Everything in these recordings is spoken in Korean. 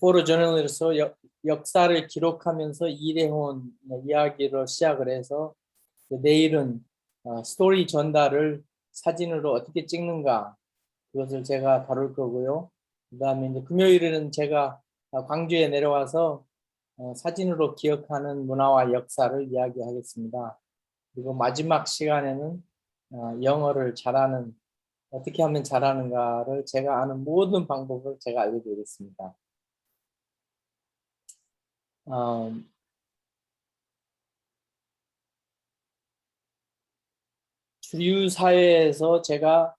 포토저널리스트로 역사를 기록하면서 일해온 이야기로 시작을 해서 내일은 스토리 전달을 사진으로 어떻게 찍는가 그것을 제가 다룰 거고요. 그 다음에 이제 금요일에는 제가 광주에 내려와서 사진으로 기억하는 문화와 역사를 이야기하겠습니다. 그리고 마지막 시간에는 영어를 잘하는 어떻게 하면 잘하는가를 제가 아는 모든 방법을 제가 알려드리겠습니다. 주류 사회에서 제가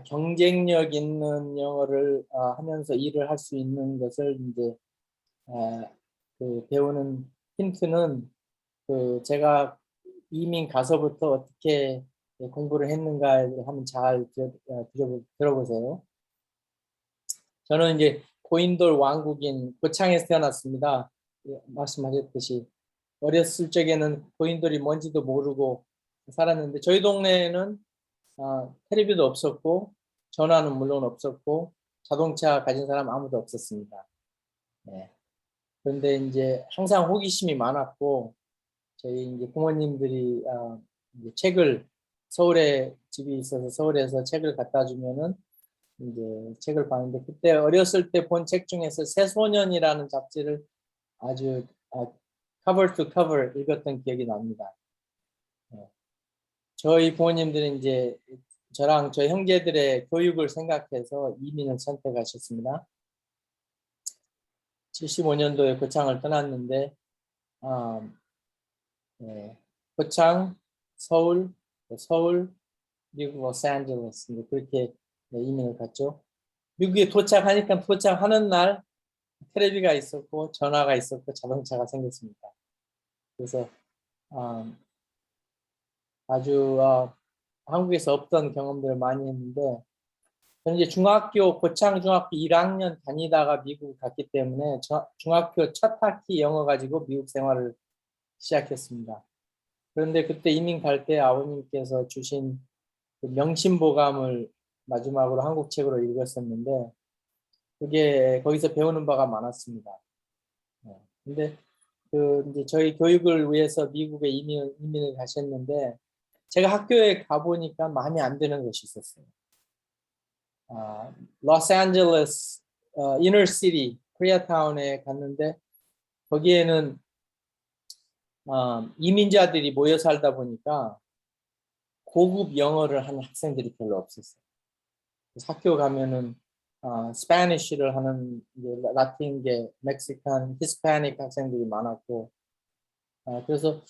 경쟁력 있는 영어를 하면서 일을 할 수 있는 것을 이제 그 배우는 힌트는 그 제가 이민 가서부터 어떻게 공부를 했는가를 한번 잘 들어보세요. 저는 이제 고인돌 왕국인 고창에서 태어났습니다. 말씀하셨듯이 어렸을 적에는 고인돌이 뭔지도 모르고 살았는데 저희 동네에는 텔레비도 없었고 전화는 물론 없었고 자동차 가진 사람 아무도 없었습니다. 네. 그런데 이제 항상 호기심이 많았고 저희 이제 부모님들이 이제 책을 서울에 집이 있어서 서울에서 책을 갖다 주면은 이제 책을 봤는데 그때 어렸을 때 본 책 중에서 새소년이라는 잡지를 아주 cover to cover 읽었던 기억이 납니다. 네. 저희 부모님들은 이제 저랑 저희 형제들의 교육을 생각해서 이민을 선택하셨습니다. 75년도에 고창을 떠났는데 네. 고창, 서울, 미국 로스앤젤레스 그렇게 이민을 갔죠. 미국에 도착하니까 도착하는 날 텔레비가 있었고 전화가 있었고 자동차가 생겼습니다. 그래서 아주 한국에서 없던 경험들을 많이 했는데 저는 이제 고창 중학교 1학년 다니다가 미국 갔기 때문에 중학교 첫 학기 영어 가지고 미국 생활을 시작했습니다. 그런데 그때 이민 갈 때 아버님께서 주신 그 명심보감을 마지막으로 한국 책으로 읽었었는데 그게 거기서 배우는 바가 많았습니다. 근데 그 이제 저희 교육을 위해서 미국에 이민을 가셨는데 제가 학교에 가보니까 마음에 안 드는 것이 있었어요. 로스앤젤레스 이너시티 코리아타운에 갔는데 거기에는 이민자들이 모여 살다 보니까 고급 영어를 하는 학생들이 별로 없었어요. 그래서 학교 가면은 스페니쉬를 하는 라틴계, 멕시칸, 히스패닉 학생들이 많았고 그래서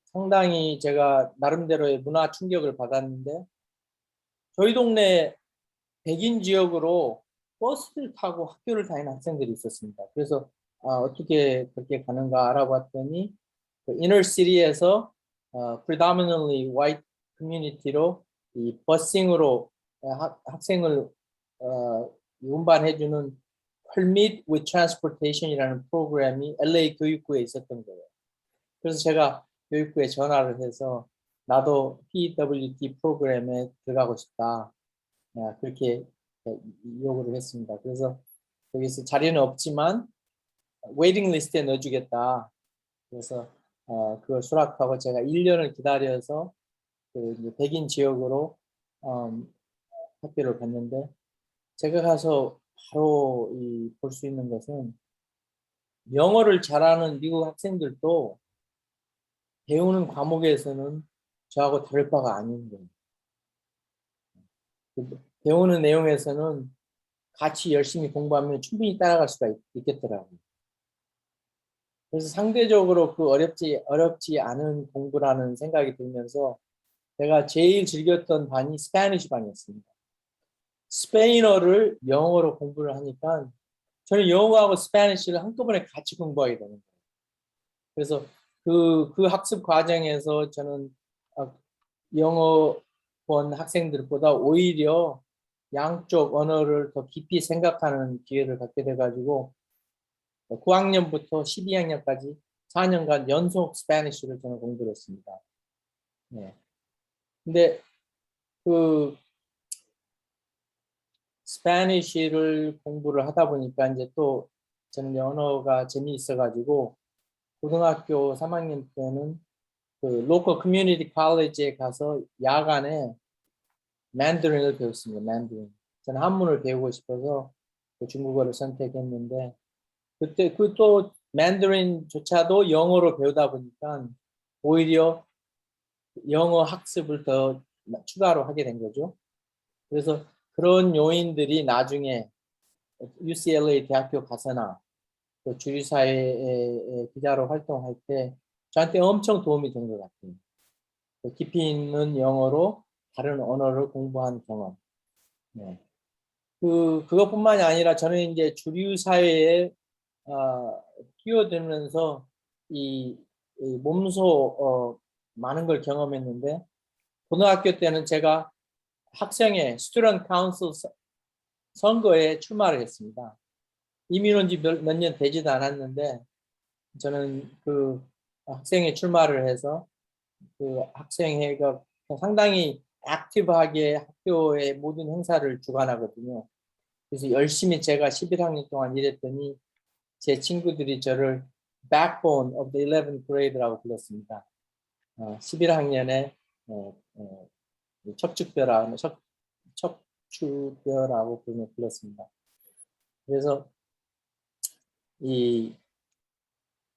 상당히 제가 나름대로의 문화 충격을 받았는데 저희 동네 백인 지역으로 버스를 타고 학교를 다니는 학생들이 있었습니다. 그래서 어떻게 그렇게 가는가 알아봤더니 그 이너시티에서 predominantly white community로 이 버싱으로 학생을 운반해주는 Permit with Transportation이라는 프로그램이 LA 교육부에 있었던 거예요. 그래서 제가 교육부에 전화를 해서 나도 PWT 프로그램에 들어가고 싶다. 그렇게 요구를 했습니다. 그래서 여기서 자리는 없지만 웨이팅 리스트에 넣어주겠다. 그래서 그걸 수락하고 제가 1년을 기다려서 그 백인 지역으로 학교를 갔는데 제가 가서 바로 볼 수 있는 것은 영어를 잘하는 미국 학생들도 배우는 과목에서는 저하고 다를 바가 아닌 거예요. 배우는 내용에서는 같이 열심히 공부하면 충분히 따라갈 수가 있겠더라고요. 그래서 상대적으로 그 어렵지 않은 공부라는 생각이 들면서 제가 제일 즐겼던 반이 스페니쉬 반이었습니다. 스페인어를 영어로 공부를 하니까 저는 영어하고 스페니쉬를 한꺼번에 같이 공부하게 되는 거예요. 그래서 그 학습 과정에서 저는 영어권 학생들보다 오히려 양쪽 언어를 더 깊이 생각하는 기회를 갖게 돼가지고 9학년부터 12학년까지 4년간 연속 스페니쉬를 저는 공부를 했습니다. 네. 근데 그 스페니쉬를 공부를 하다 보니까 이제 또 저는 언어가 재미있어가지고 고등학교 3학년 때는 그 로컬 커뮤니티 컬리지에 가서 야간에 만다린을 배웠습니다. 만다린. 저는 한문을 배우고 싶어서 그 중국어를 선택했는데 그때 그 또 만다린조차도 영어로 배우다 보니까 오히려 영어 학습을 더 추가로 하게 된 거죠. 그래서 그런 요인들이 나중에 UCLA 대학교 가서나 또 주류사회 기자로 활동할 때 저한테 엄청 도움이 된 것 같아요. 깊이 있는 영어로 다른 언어를 공부한 경험. 네. 그것뿐만이 아니라 저는 이제 주류 사회에 뛰어들면서 이 몸소 많은 걸 경험했는데 고등학교 때는 제가 학생회 스튜던트 카운슬 선거에 출마를 했습니다. 이민 온 지 몇 년 되지도 않았는데 저는 그 학생회 출마를 해서 그 학생회가 상당히 액티브하게 학교의 모든 행사를 주관하거든요. 그래서 열심히 제가 11학년 동안 일했더니 제 친구들이 저를 backbone of the 11th grade라고 불렀습니다. 11학년에 척추뼈라고 불렀습니다. 그래서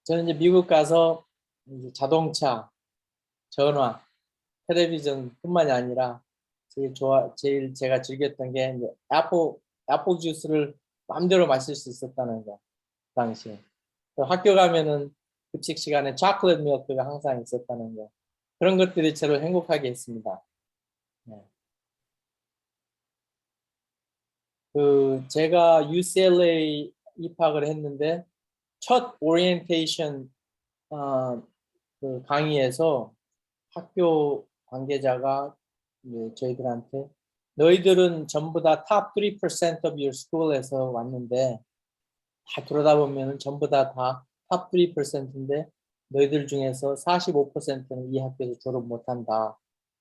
저는 이제 미국 가서 이제 자동차, 전화, 텔레비전뿐만이 아니라 제일 제가 즐겼던 게 이제 애플 주스를 마음대로 마실 수 있었다는 거, 그 당시에. 학교 가면은 급식 시간에 초콜릿 밀크가 항상 있었다는 거. 그런 것들이 저를 행복하게 했습니다. 네. 제가 UCLA 입학을 했는데 첫 오리엔테이션 그 강의에서 학교 관계자가 저희들한테 너희들은 전부 다 top 3% of your school에서 왔는데 다 들어다 보면 전부 다 top 3%인데 너희들 중에서 45%는 이 학교에서 졸업 못한다.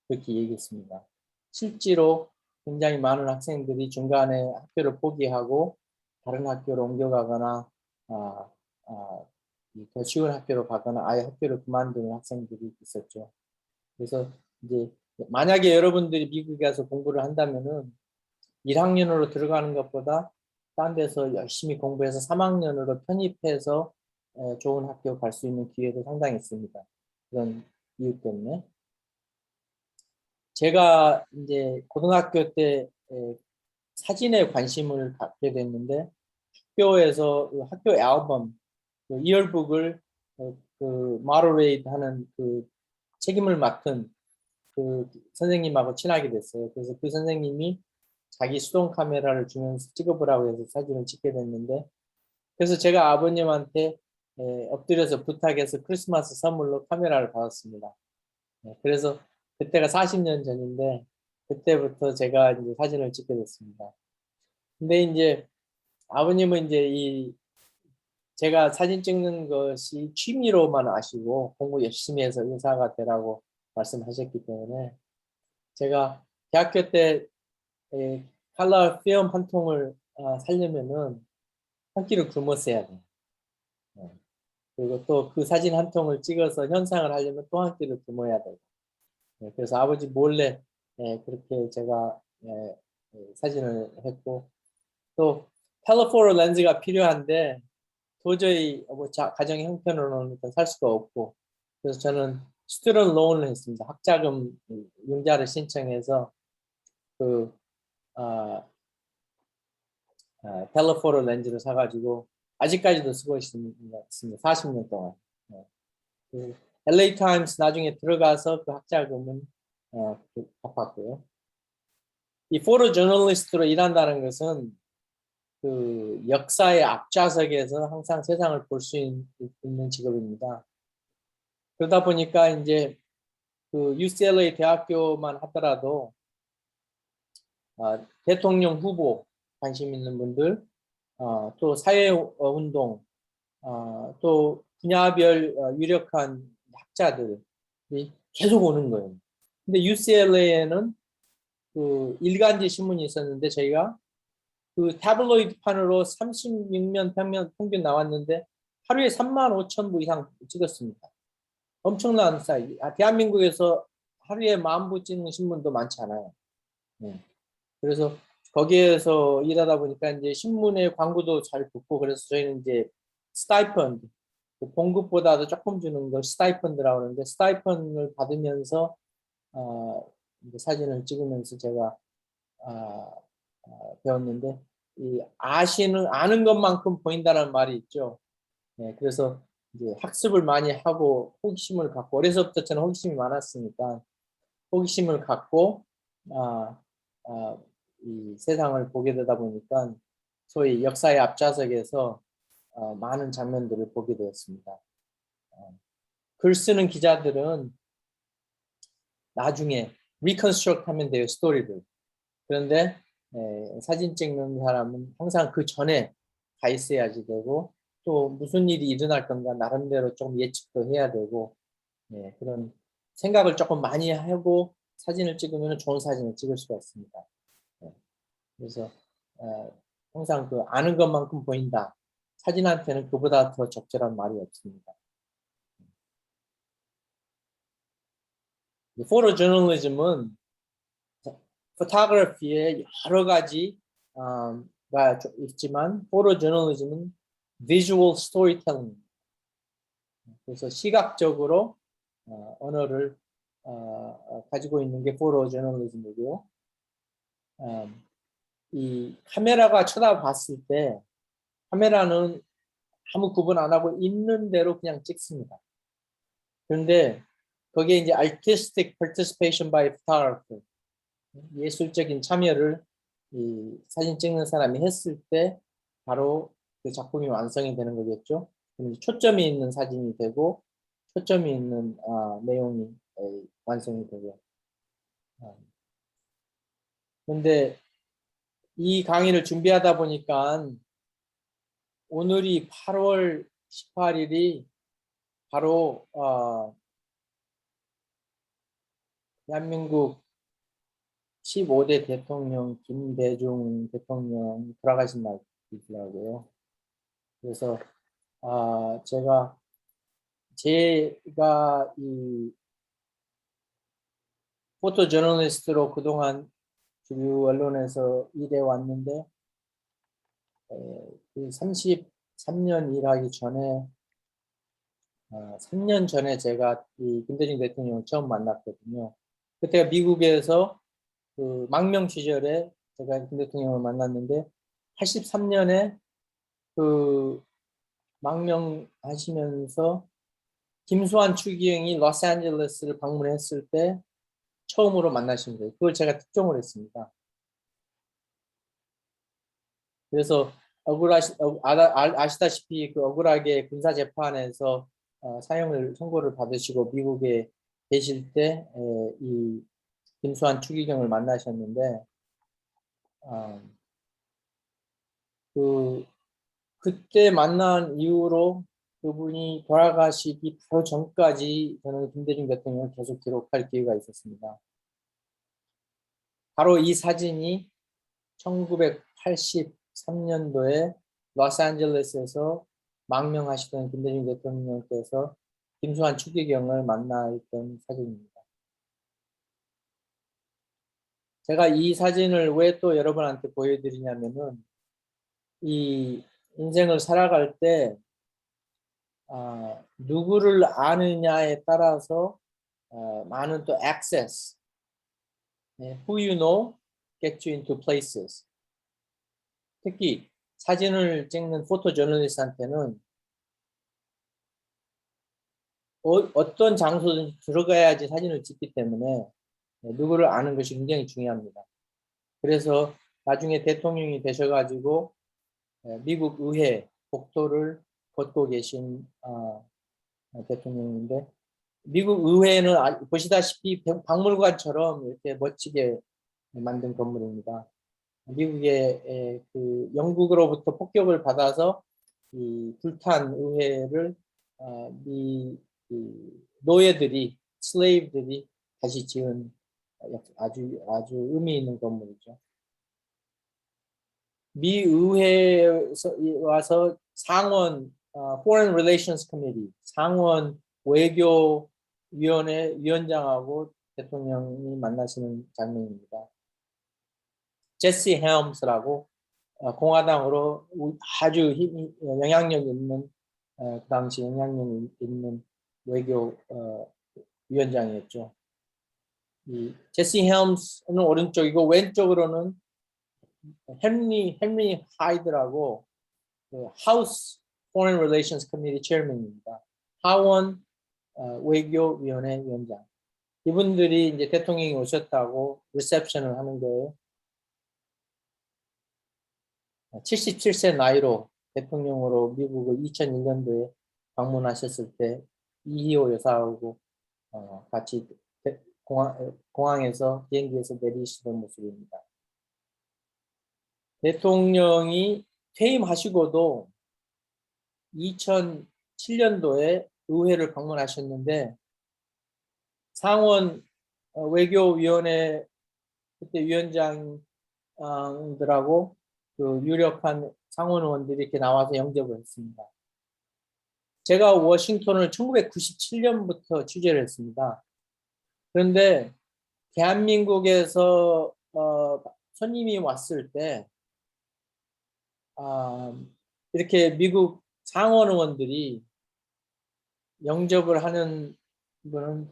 그렇게 얘기했습니다. 실제로 굉장히 많은 학생들이 중간에 학교를 포기하고 다른 학교로 옮겨가거나 더 쉬운 학교로 가거나 아예 학교를 그만두는 학생들이 있었죠. 그래서 이제 만약에 여러분들이 미국에 가서 공부를 한다면은 1학년으로 들어가는 것보다 딴 데서 열심히 공부해서 3학년으로 편입해서 좋은 학교 갈 수 있는 기회도 상당히 있습니다. 그런 이유 때문에. 제가 이제 고등학교 때 사진에 관심을 갖게 됐는데 학교에서 학교 앨범, 이얼북을 그 마더레이트 하는 그 책임을 맡은 그 선생님하고 친하게 됐어요. 그래서 그 선생님이 자기 수동 카메라를 주면서 찍어보라고 해서 사진을 찍게 됐는데 그래서 제가 아버님한테 엎드려서 부탁해서 크리스마스 선물로 카메라를 받았습니다. 그래서 그때가 40년 전인데 그때부터 제가 이제 사진을 찍게 됐습니다. 근데 이제 아버님은 이제 제가 사진 찍는 것이 취미로만 아시고 공부 열심히 해서 의사가 되라고 말씀하셨기 때문에 제가 대학교 때 칼라 필름 한 통을 살려면은 한 끼를 굶었어야 돼요. 그리고 또 그 사진 한 통을 찍어서 현상을 하려면 또 한 끼를 굶어야 돼요. 그래서 아버지 몰래 그렇게 제가 사진을 했고 또 텔레포로 렌즈가 필요한데 도저히 뭐 가정의 형편으로는 살 수가 없고 그래서 저는 스튜던트 론을 했습니다. 학자금 융자를 신청해서 그 텔레포로 렌즈를 사가지고 아직까지도 쓰고 있습니다. 40년 동안. 그 LA 타임스 나중에 들어가서 그 학자금은 갚았고요. 이 포토 저널리스트로 일한다는 것은 그 역사의 앞좌석에서 항상 세상을 볼 수 있는 직업입니다. 그러다 보니까 이제 그 UCLA 대학교만 하더라도 대통령 후보 관심 있는 분들, 또 사회운동, 또 분야별 유력한 학자들이 계속 오는 거예요. 근데 UCLA에는 그 일간지 신문이 있었는데 저희가 그 타블로이드판으로 36면 평균 나왔는데 하루에 35,000부 이상 찍었습니다. 엄청난 사이즈. 대한민국에서 하루에 10,000부 찍는 신문도 많지 않아요. 네. 그래서 거기에서 일하다 보니까 이제 신문에 광고도 잘 붙고 그래서 저희는 이제 스타이펀드, 봉급보다도 조금 주는 걸 스타이펀드라고 하는데 스타이펀드를 받으면서 이제 사진을 찍으면서 제가 배웠는데 이 아는 것만큼 보인다는 말이 있죠. 네, 그래서 이제 학습을 많이 하고 호기심을 갖고 어려서부터 저는 호기심이 많았으니까 호기심을 갖고 아, 아, 이 세상을 보게 되다 보니까 소위 역사의 앞좌석에서 많은 장면들을 보게 되었습니다. 글 쓰는 기자들은 나중에 리컨스트럭트 하면 돼요, 스토리를. 그런데 사진 찍는 사람은 항상 그 전에 가 있어야지 되고 또 무슨 일이 일어날 건가 나름대로 좀 예측도 해야 되고 그런 생각을 조금 많이 하고 사진을 찍으면 좋은 사진을 찍을 수가 있습니다. 그래서 항상 그 아는 것만큼 보인다. 사진한테는 그보다 더 적절한 말이 없습니다. 포토 저널리즘은 포토그래피에 여러 가지가 있지만 포토 저널리즘은 비주얼 스토리텔링. 그래서 시각적으로 언어를 가지고 있는 게 포토 저널리즘이고요. 이 카메라가 쳐다봤을 때 카메라는 아무 구분 안 하고 있는 대로 그냥 찍습니다. 그런데 거기에 이제 artistic participation by photographer, 예술적인 참여를 이 사진 찍는 사람이 했을 때 바로 그 작품이 완성이 되는 거겠죠. 초점이 있는 사진이 되고 초점이 있는 내용이 완성이 되고. 그런데 이 강의를 준비하다 보니까 오늘이 8월 18일이 바로 대한민국 15대 대통령 김대중 대통령 돌아가신 날이더라고요. 그래서 제가 이 포토 저널리스트로 그동안 주류 언론에서 일해 왔는데 그 33년 일하기 전에 3년 전에 제가 이 김대중 대통령을 처음 만났거든요. 그때가 미국에서 그 망명 시절에 제가 김 대통령을 만났는데 83년에 그 망명하시면서 김수환 추기경이 로스앤젤레스를 방문했을 때 처음으로 만나신 거예요. 그걸 제가 특종을 했습니다. 그래서 아시다시피 그 억울하게 군사재판에서 선고를 받으시고 미국에 계실 때 이 김수환 추기경을 만나셨는데 그때 만난 이후로 그분이 돌아가시기 바로 전까지 저는 김대중 대통령을 계속 기록할 기회가 있었습니다. 바로 이 사진이 1983년도에 로스앤젤레스에서 망명하시던 김대중 대통령께서 김수환 추기경을 만나 있던 사진입니다. 제가 이 사진을 왜 또 여러분한테 보여드리냐면은 이 인생을 살아갈 때 누구를 아느냐에 따라서 많은 또 access, who you know get you into places. 특히 사진을 찍는 포토 저널리스트한테는 어떤 장소든지 들어가야지 사진을 찍기 때문에 누구를 아는 것이 굉장히 중요합니다. 그래서 나중에 대통령이 되셔가지고 미국 의회 복도를 걷고 계신 대통령인데 미국 의회는 보시다시피 박물관처럼 이렇게 멋지게 만든 건물입니다. 미국의 그 영국으로부터 폭격을 받아서 이 불탄 의회를 미 노예들이 슬레이브들이 다시 지은 아주 의미 있는 건물이죠. 미 의회에 와서 상원 Foreign Relations Committee, 상원 외교위원회 위원장하고 대통령이 만나시는 장면입니다. 제시 헬ම්스라고 공화당으로 아주 영향력 있는 그 당시 영향력 있는 외교 위원장이었죠. 이 제시 헬ම්스는 오른쪽이고 왼쪽으로는 헨리 하이드라고 그 하우스 Foreign Relations Committee Chairman입니다. 하원 외교위원회 위원장. 이분들이 이제 대통령이 오셨다고 리셉션을 하는 거예요. 77세 나이로 대통령으로 미국을 2001년도에 방문하셨을 때 이희호 여사하고 같이 공항에서 비행기에서 내리시던 모습입니다. 대통령이 퇴임하시고도 2007년도에 의회를 방문하셨는데 상원 외교위원회 그때 위원장들하고 그 유력한 상원 의원들이 이렇게 나와서 영접을 했습니다. 제가 워싱턴을 1997년부터 취재를 했습니다. 그런데 대한민국에서 손님이 왔을 때 이렇게 미국 상원 의원들이 영접을 하는 분은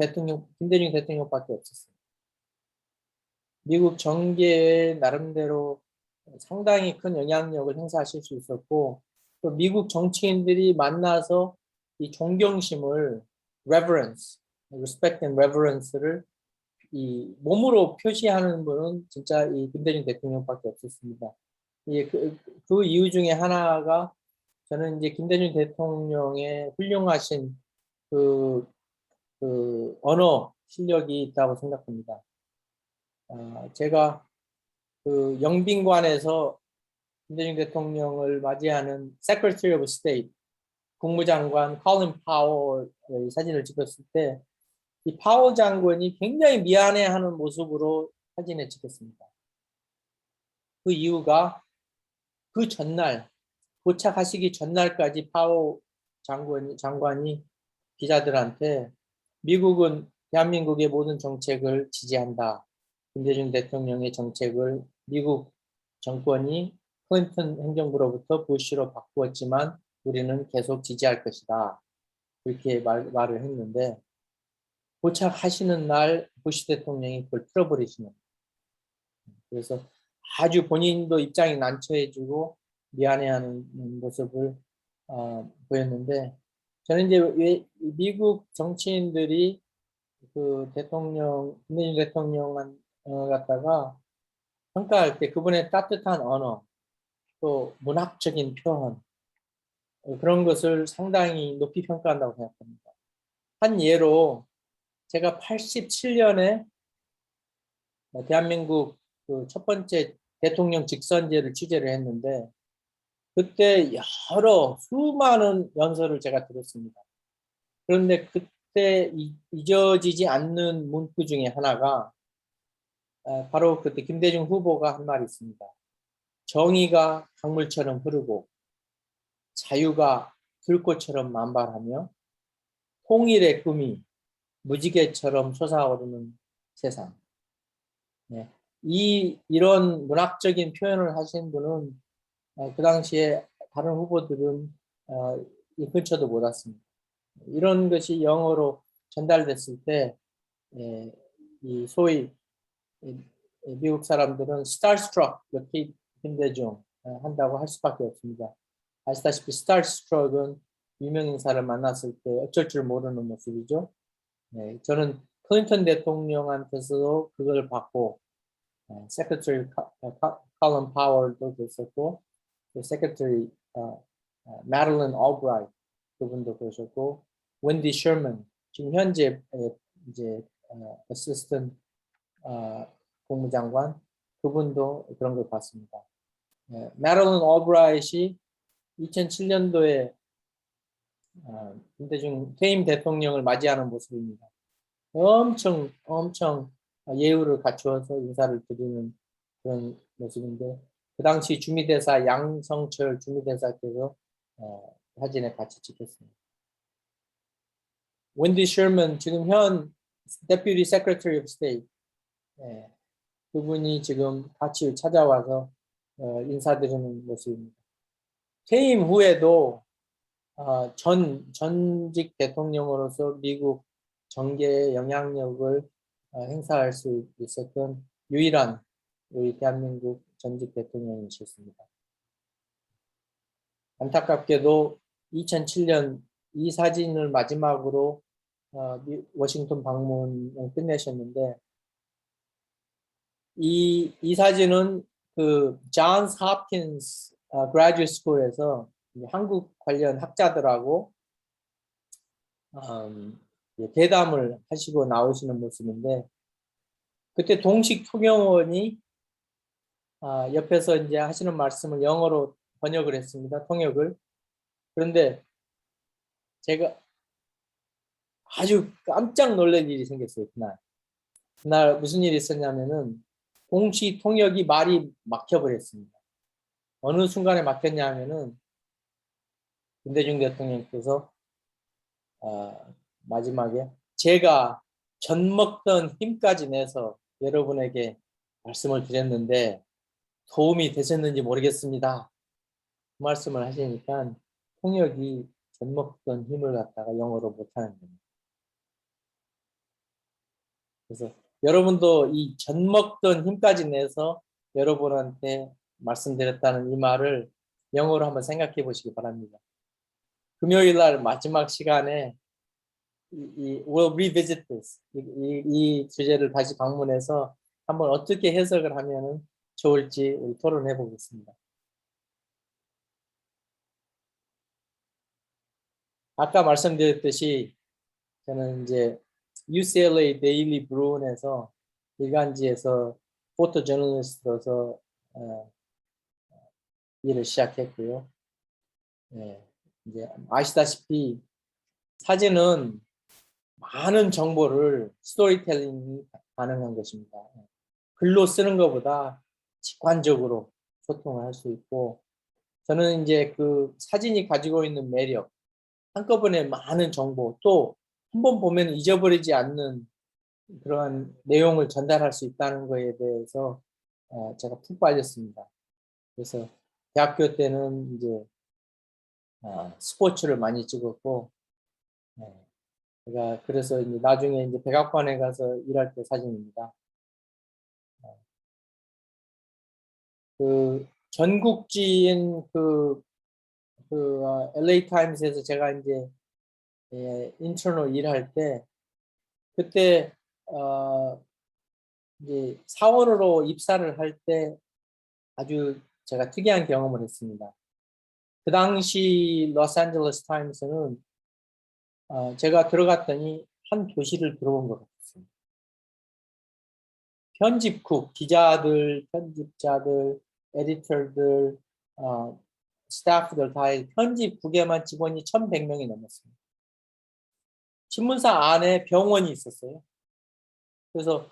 김대중 대통령밖에 없었어요. 미국 정계에 나름대로 상당히 큰 영향력을 행사하실 수 있었고 또 미국 정치인들이 만나서 이 존경심을 reverence, respect and reverence를 이 몸으로 표시하는 분은 진짜 이 김대중 대통령밖에 없었습니다. 그 이유 중에 하나가 저는 이제 김대중 대통령의 훌륭하신 그 언어 실력이 있다고 생각합니다. 제가 그 영빈관에서 김대중 대통령을 맞이하는 Secretary of State 국무장관 콜린 파월의 사진을 찍었을 때 이 파월 장관이 굉장히 미안해하는 모습으로 사진을 찍었습니다. 그 이유가 그 전날 도착하시기 전날까지 파월 장관이 기자들한테 미국은 대한민국의 모든 정책을 지지한다. 김대중 대통령의 정책을 미국 정권이 클린턴 행정부로부터 부시로 바꾸었지만 우리는 계속 지지할 것이다. 이렇게 말을 했는데 도착하시는 날 부시 대통령이 그걸 틀어버리시는 거예요. 그래서 아주 본인도 입장이 난처해지고 미안해하는 모습을 보였는데 저는 이제 미국 정치인들이 그 김대중 대통령 갖다가 평가할 때 그분의 따뜻한 언어 또 문학적인 표현 그런 것을 상당히 높이 평가한다고 생각합니다. 한 예로 제가 87년에 대한민국 그 첫 번째 대통령 직선제를 취재를 했는데 그때 수많은 연설을 제가 들었습니다. 그런데 그때 잊어지지 않는 문구 중에 하나가 바로 그때 김대중 후보가 한 말이 있습니다. 정의가 강물처럼 흐르고 자유가 들꽃처럼 만발하며 통일의 꿈이 무지개처럼 솟아오르는 세상. 네. 이런 문학적인 표현을 하신 분은 그 당시에 다른 후보들은 이 근처도 못 왔습니다. 이런 것이 영어로 전달됐을 때 이 소위 미국 사람들은 starstruck, 이렇게 김대중 한다고 할 수밖에 없습니다. 아시다시피 starstruck은 유명인사를 만났을 때 어쩔 줄 모르는 모습이죠. 네, 저는 클린턴 대통령한테서도 그걸 받고 세크레터리 컬린 파월도 됐었고 세크레터리 마들린 올브라이트 그분도 그러셨고 웬디 셔먼 지금 현재 이제 어시스턴트 국무장관 그분도 그런 걸 봤습니다. 마들린 올브라이트이 2007년도에 김대중 퇴임 대통령을 맞이하는 모습입니다. 엄청 예우를 갖추어서 인사를 드리는 그런 모습인데 그 당시 주미대사 양성철 주미대사께서 사진에 같이 찍혔습니다. 웬디 셔먼 지금 현 Deputy Secretary of State 그분이 지금 같이 찾아와서 인사드리는 모습입니다. 퇴임 후에도 전직 대통령으로서 미국 정계의 영향력을 행사할 수 있었던 유일한 우리 대한민국 전직 대통령이셨습니다. 안타깝게도 2007년 이 사진을 마지막으로 워싱턴 방문을 끝내셨는데 이 사진은 그 존스 홉킨스 그라듀에이트 스쿨에서 한국 관련 학자들하고 대담을 하시고 나오시는 모습인데 그때 동식 통역원이 옆에서 이제 하시는 말씀을 영어로 번역을 했습니다. 통역을. 그런데 제가 아주 깜짝 놀랄 일이 생겼어요. 그날 무슨 일이 있었냐면은 동시 통역이 말이 막혀버렸습니다. 어느 순간에 막혔냐 하면은 김대중 대통령께서 마지막에 제가 젖 먹던 힘까지 내서 여러분에게 말씀을 드렸는데 도움이 되셨는지 모르겠습니다. 그 말씀을 하시니까 통역이 젖 먹던 힘을 갖다가 영어로 못하는 겁니다. 그래서 여러분도 이 젖 먹던 힘까지 내서 여러분한테 말씀드렸다는 이 말을 영어로 한번 생각해 보시기 바랍니다. 금요일 날 마지막 시간에 we'll revisit this. 이 주제를 다시 방문해서 한번 어떻게 해석을 하면 좋을지 우리 토론해 보겠습니다. 아까 말씀드렸듯이 저는 이제 UCLA 데일리 브루온에서 일간지에서 포토 저널리스트로서 일을 시작했고요. 이제 아시다시피 사진은 많은 정보를 스토리텔링이 가능한 것입니다. 글로 쓰는 것보다 직관적으로 소통을 할 수 있고 저는 이제 그 사진이 가지고 있는 매력 한꺼번에 많은 정보 또 한 번 보면 잊어버리지 않는 그러한 내용을 전달할 수 있다는 것에 대해서 제가 푹 빠졌습니다. 그래서 대학교 때는 이제 스포츠를 많이 찍었고 제가 그래서 이제 나중에 이제 백악관에 가서 일할 때 사진입니다. 그 전국지인 LA 타임스에서 제가 이제 인턴으로 일할 때 그때 이제 사원으로 입사를 할 때 아주 제가 특이한 경험을 했습니다. 그 당시 로스앤젤레스 타임스는 제가 들어갔더니 한 교실을 들어온 것 같았습니다. 편집국, 기자들, 편집자들, 에디터들, 스태프들 다 편집국에만 직원이 1,100명이 넘었습니다. 신문사 안에 병원이 있었어요. 그래서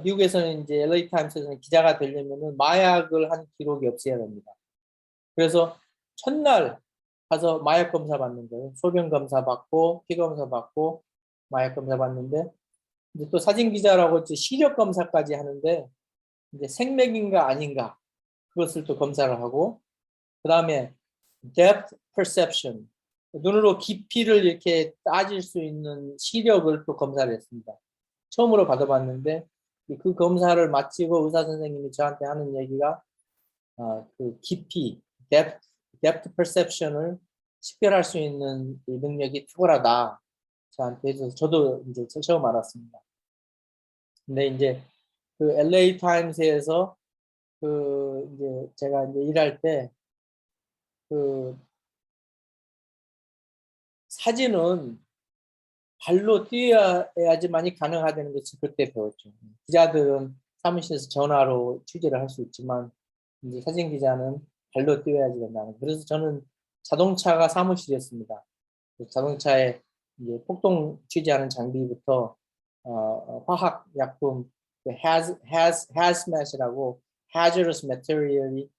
미국에서는 이제 LA 타임스에서는 기자가 되려면은 마약을 한 기록이 없어야 됩니다. 그래서 첫날 가서 마약 검사 받는 거예요. 소변 검사 받고 피 검사 받고 마약 검사 받는데 이제 또 사진 기자라고 시력 검사까지 하는데 이제 생맥인가 아닌가 그것을 또 검사를 하고 그 다음에 depth perception 눈으로 깊이를 이렇게 따질 수 있는 시력을 또 검사를 했습니다. 처음으로 받아봤는데 그 검사를 마치고 의사 선생님이 저한테 하는 얘기가 그 깊이 depth perception을 식별할 수 있는 이 능력이 탁월하다 저한테 해줘서 저도 이제 처음 알았습니다. 근데 이제 그 LA 타임스에서 그 이제 제가 이제 일할 때 그 사진은 발로 뛰어야지만이 가능하다는 것을 그때 배웠죠. 기자들은 사무실에서 전화로 취재를 할 수 있지만 이제 사진 기자는 발로 뛰어야지 된다는. 그래서 저는 자동차가 사무실이었습니다. 자동차에 이제 폭동 취재하는 장비부터 화학 약품 hazmat이라고 hazardous material이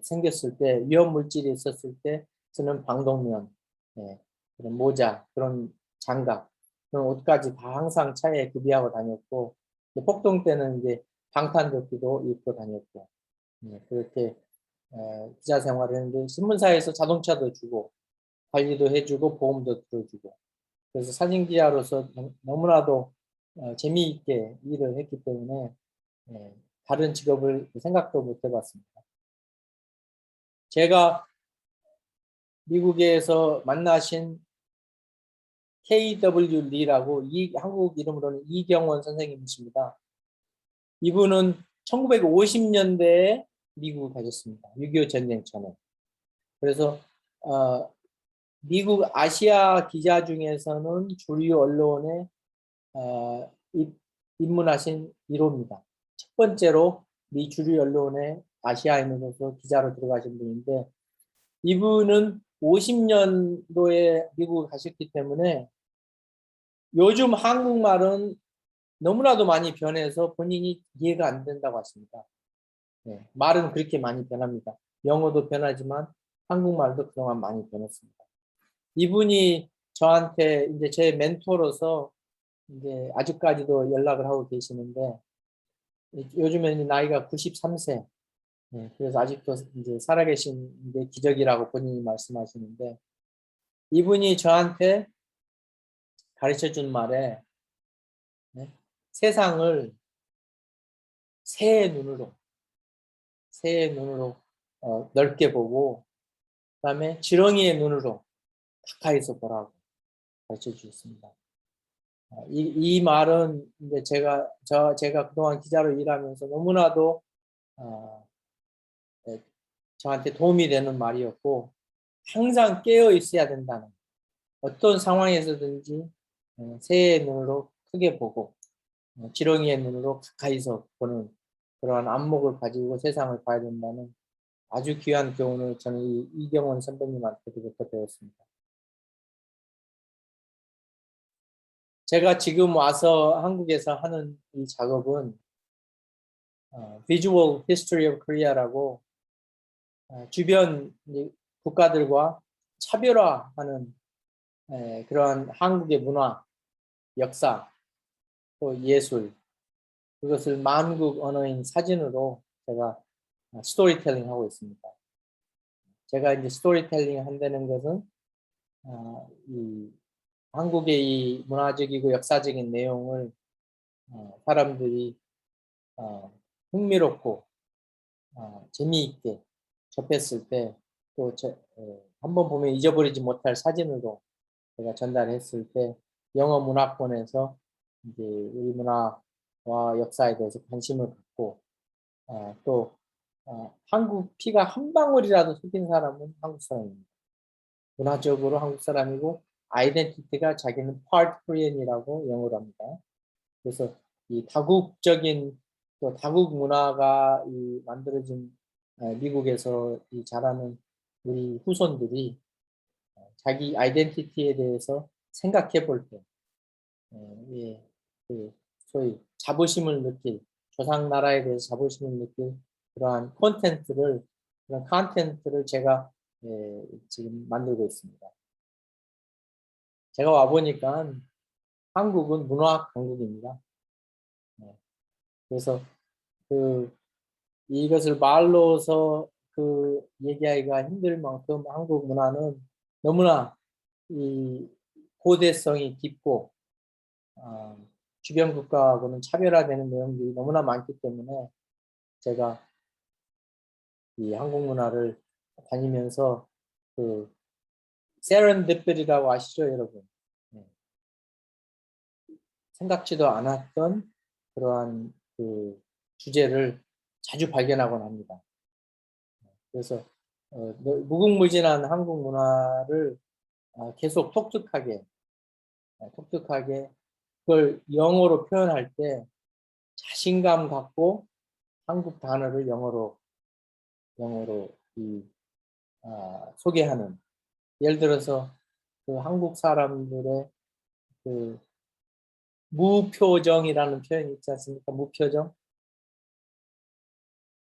생겼을 때, 위험 물질이 있었을 때 쓰는 방독면, 그런 모자, 그런 장갑, 그런 옷까지 다 항상 차에 구비하고 다녔고, 폭동 때는 이제 방탄조끼도 입고 다녔고, 그렇게 기자 생활을 했는데, 신문사에서 자동차도 주고 관리도 해주고 보험도 들어주고, 그래서 사진 기자로서 너무나도 재미있게 일을 했기 때문에 다른 직업을 생각도 못 해봤습니다. 제가 미국에서 만나신 K.W. 리라고 한국 이름으로는 이경원 선생님이십니다. 이분은 1950년대에 미국을 가셨습니다. 6.25 전쟁 전에. 그래서 미국 아시아 기자 중에서는 주류 언론에 입문하신 1호입니다. 첫 번째로 미 주류 언론에 아시아에 있는 기자로 들어가신 분인데, 이분은 50년도에 미국을 가셨기 때문에 요즘 한국말은 너무나도 많이 변해서 본인이 이해가 안 된다고 하십니다. 말은 그렇게 많이 변합니다. 영어도 변하지만 한국말도 그동안 많이 변했습니다. 이분이 저한테 이제 제 멘토로서 이제 아직까지도 연락을 하고 계시는데, 요즘에는 나이가 93세. 그래서 아직도 이제 살아계신 게 기적이라고 본인이 말씀하시는데, 이분이 저한테 가르쳐 준 말에 세상을 새의 눈으로 넓게 보고, 그다음에 지렁이의 눈으로 가까이서 보라고 가르쳐 주셨습니다. 이 말은 이제 제가 그동안 기자로 일하면서 너무나도 저한테 도움이 되는 말이었고, 항상 깨어 있어야 된다는, 어떤 상황에서든지 새의 눈으로 크게 보고 지렁이의 눈으로 가까이서 보는 그러한 안목을 가지고 세상을 봐야 된다는 아주 귀한 교훈을 저는 이경원 선배님한테부터 배웠습니다. 제가 지금 와서 한국에서 하는 이 작업은 Visual History of Korea라고 주변 국가들과 차별화하는 그러한 한국의 문화, 역사, 또 예술, 그것을 만국 언어인 사진으로 제가 스토리텔링 하고 있습니다. 제가 이제 스토리텔링 한다는 것은 이 한국의 이 문화적이고 역사적인 내용을 사람들이 흥미롭고 재미있게 접했을 때, 또 한번 보면 잊어버리지 못할 사진으로 제가 전달했을 때 영어 문화권에서 이제 우리 문화와 역사에 대해서 관심을 갖고 또 한국 피가 한 방울이라도 섞인 사람은 한국 사람입니다. 문화적으로 한국 사람이고 아이덴티티가 자기는 part Korean이라고 영어로 합니다. 그래서 이 다국적인 또 다국 문화가 만들어진 미국에서 자라는 우리 후손들이 자기 아이덴티티에 대해서 생각해 볼 때, 그 소위 자부심을 느낄, 조상 나라에 대해서 자부심을 느낄 그러한 그런 컨텐츠를 제가 지금 만들고 있습니다. 제가 와 보니까 한국은 문화 강국입니다. 그래서 이것을 말로서 얘기하기가 힘들 만큼 한국 문화는 너무나 이 고대성이 깊고 주변 국가하고는 차별화되는 내용들이 너무나 많기 때문에 제가 이 한국 문화를 다니면서 세렌디피티라고 아시죠, 여러분? 생각지도 않았던 그러한 주제를 자주 발견하곤 합니다. 그래서 무궁무진한 한국 문화를 계속 독특하게 그걸 영어로 표현할 때 자신감 갖고 한국 단어를 영어로 소개하는, 예를 들어서 한국 사람들의 무표정이라는 표현이 있지 않습니까? 무표정.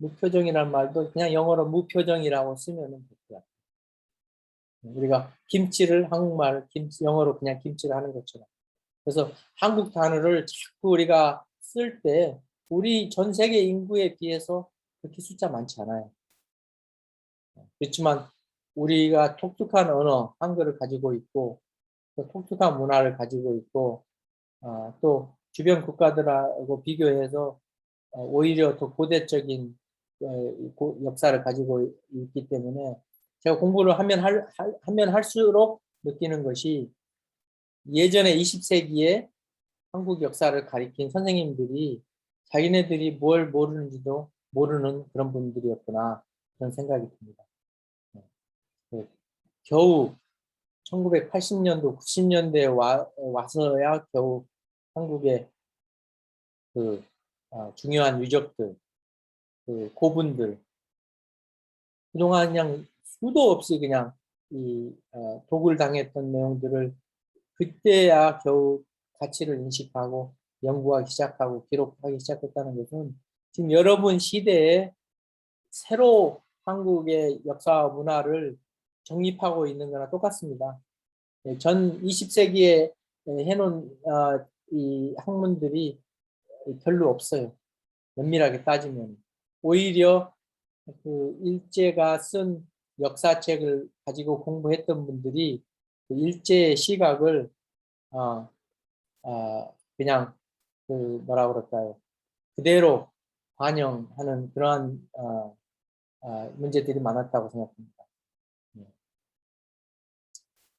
무표정이란 말도 그냥 영어로 무표정이라고 쓰면 될 것 같아요. 우리가 김치를 한국말 김치 영어로 그냥 김치를 하는 것처럼. 그래서 한국 단어를 자꾸 우리가 쓸 때 우리 전 세계 인구에 비해서 그렇게 숫자 많지 않아요. 그렇지만 우리가 독특한 언어, 한글을 가지고 있고 또 독특한 문화를 가지고 있고 또 주변 국가들하고 비교해서 오히려 더 고대적인 역사를 가지고 있기 때문에 제가 공부를 하면 할수록 느끼는 것이 예전에 20세기에 한국 역사를 가리킨 선생님들이 자기네들이 뭘 모르는지도 모르는 그런 분들이었구나 그런 생각이 듭니다. 네. 겨우 1980년도, 90년대에 와서야 겨우 한국의 그 중요한 유적들, 그 고분들 그동안 그냥 수도 없이 그냥 이 독을 당했던 내용들을 그때야 겨우 가치를 인식하고 연구하기 시작하고 기록하기 시작했다는 것은 지금 여러분 시대에 새로 한국의 역사와 문화를 정립하고 있는 거나 똑같습니다. 전 20세기에 해놓은 이 학문들이 별로 없어요. 면밀하게 따지면. 오히려 그 일제가 쓴 역사책을 가지고 공부했던 분들이 그 일제의 시각을 그냥 그 뭐라 그럴까요? 그대로 반영하는 그러한 문제들이 많았다고 생각합니다.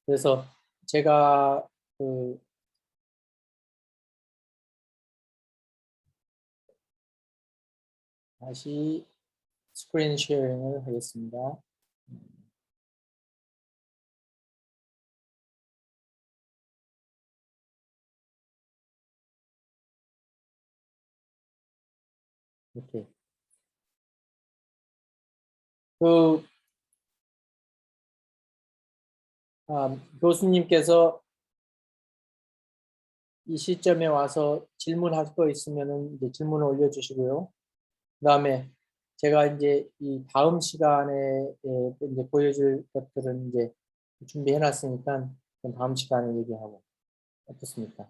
그래서 제가 그 다시 스크린 쉐어링을 하겠습니다. 이렇게 그 교수님께서 이 시점에 와서 질문할 거 있으면은 이제 질문을 올려주시고요. 그다음에 제가 이제 이 다음 시간에 이제 보여줄 것들은 이제 준비해 놨으니까 다음 시간에 얘기하고 어떻습니까?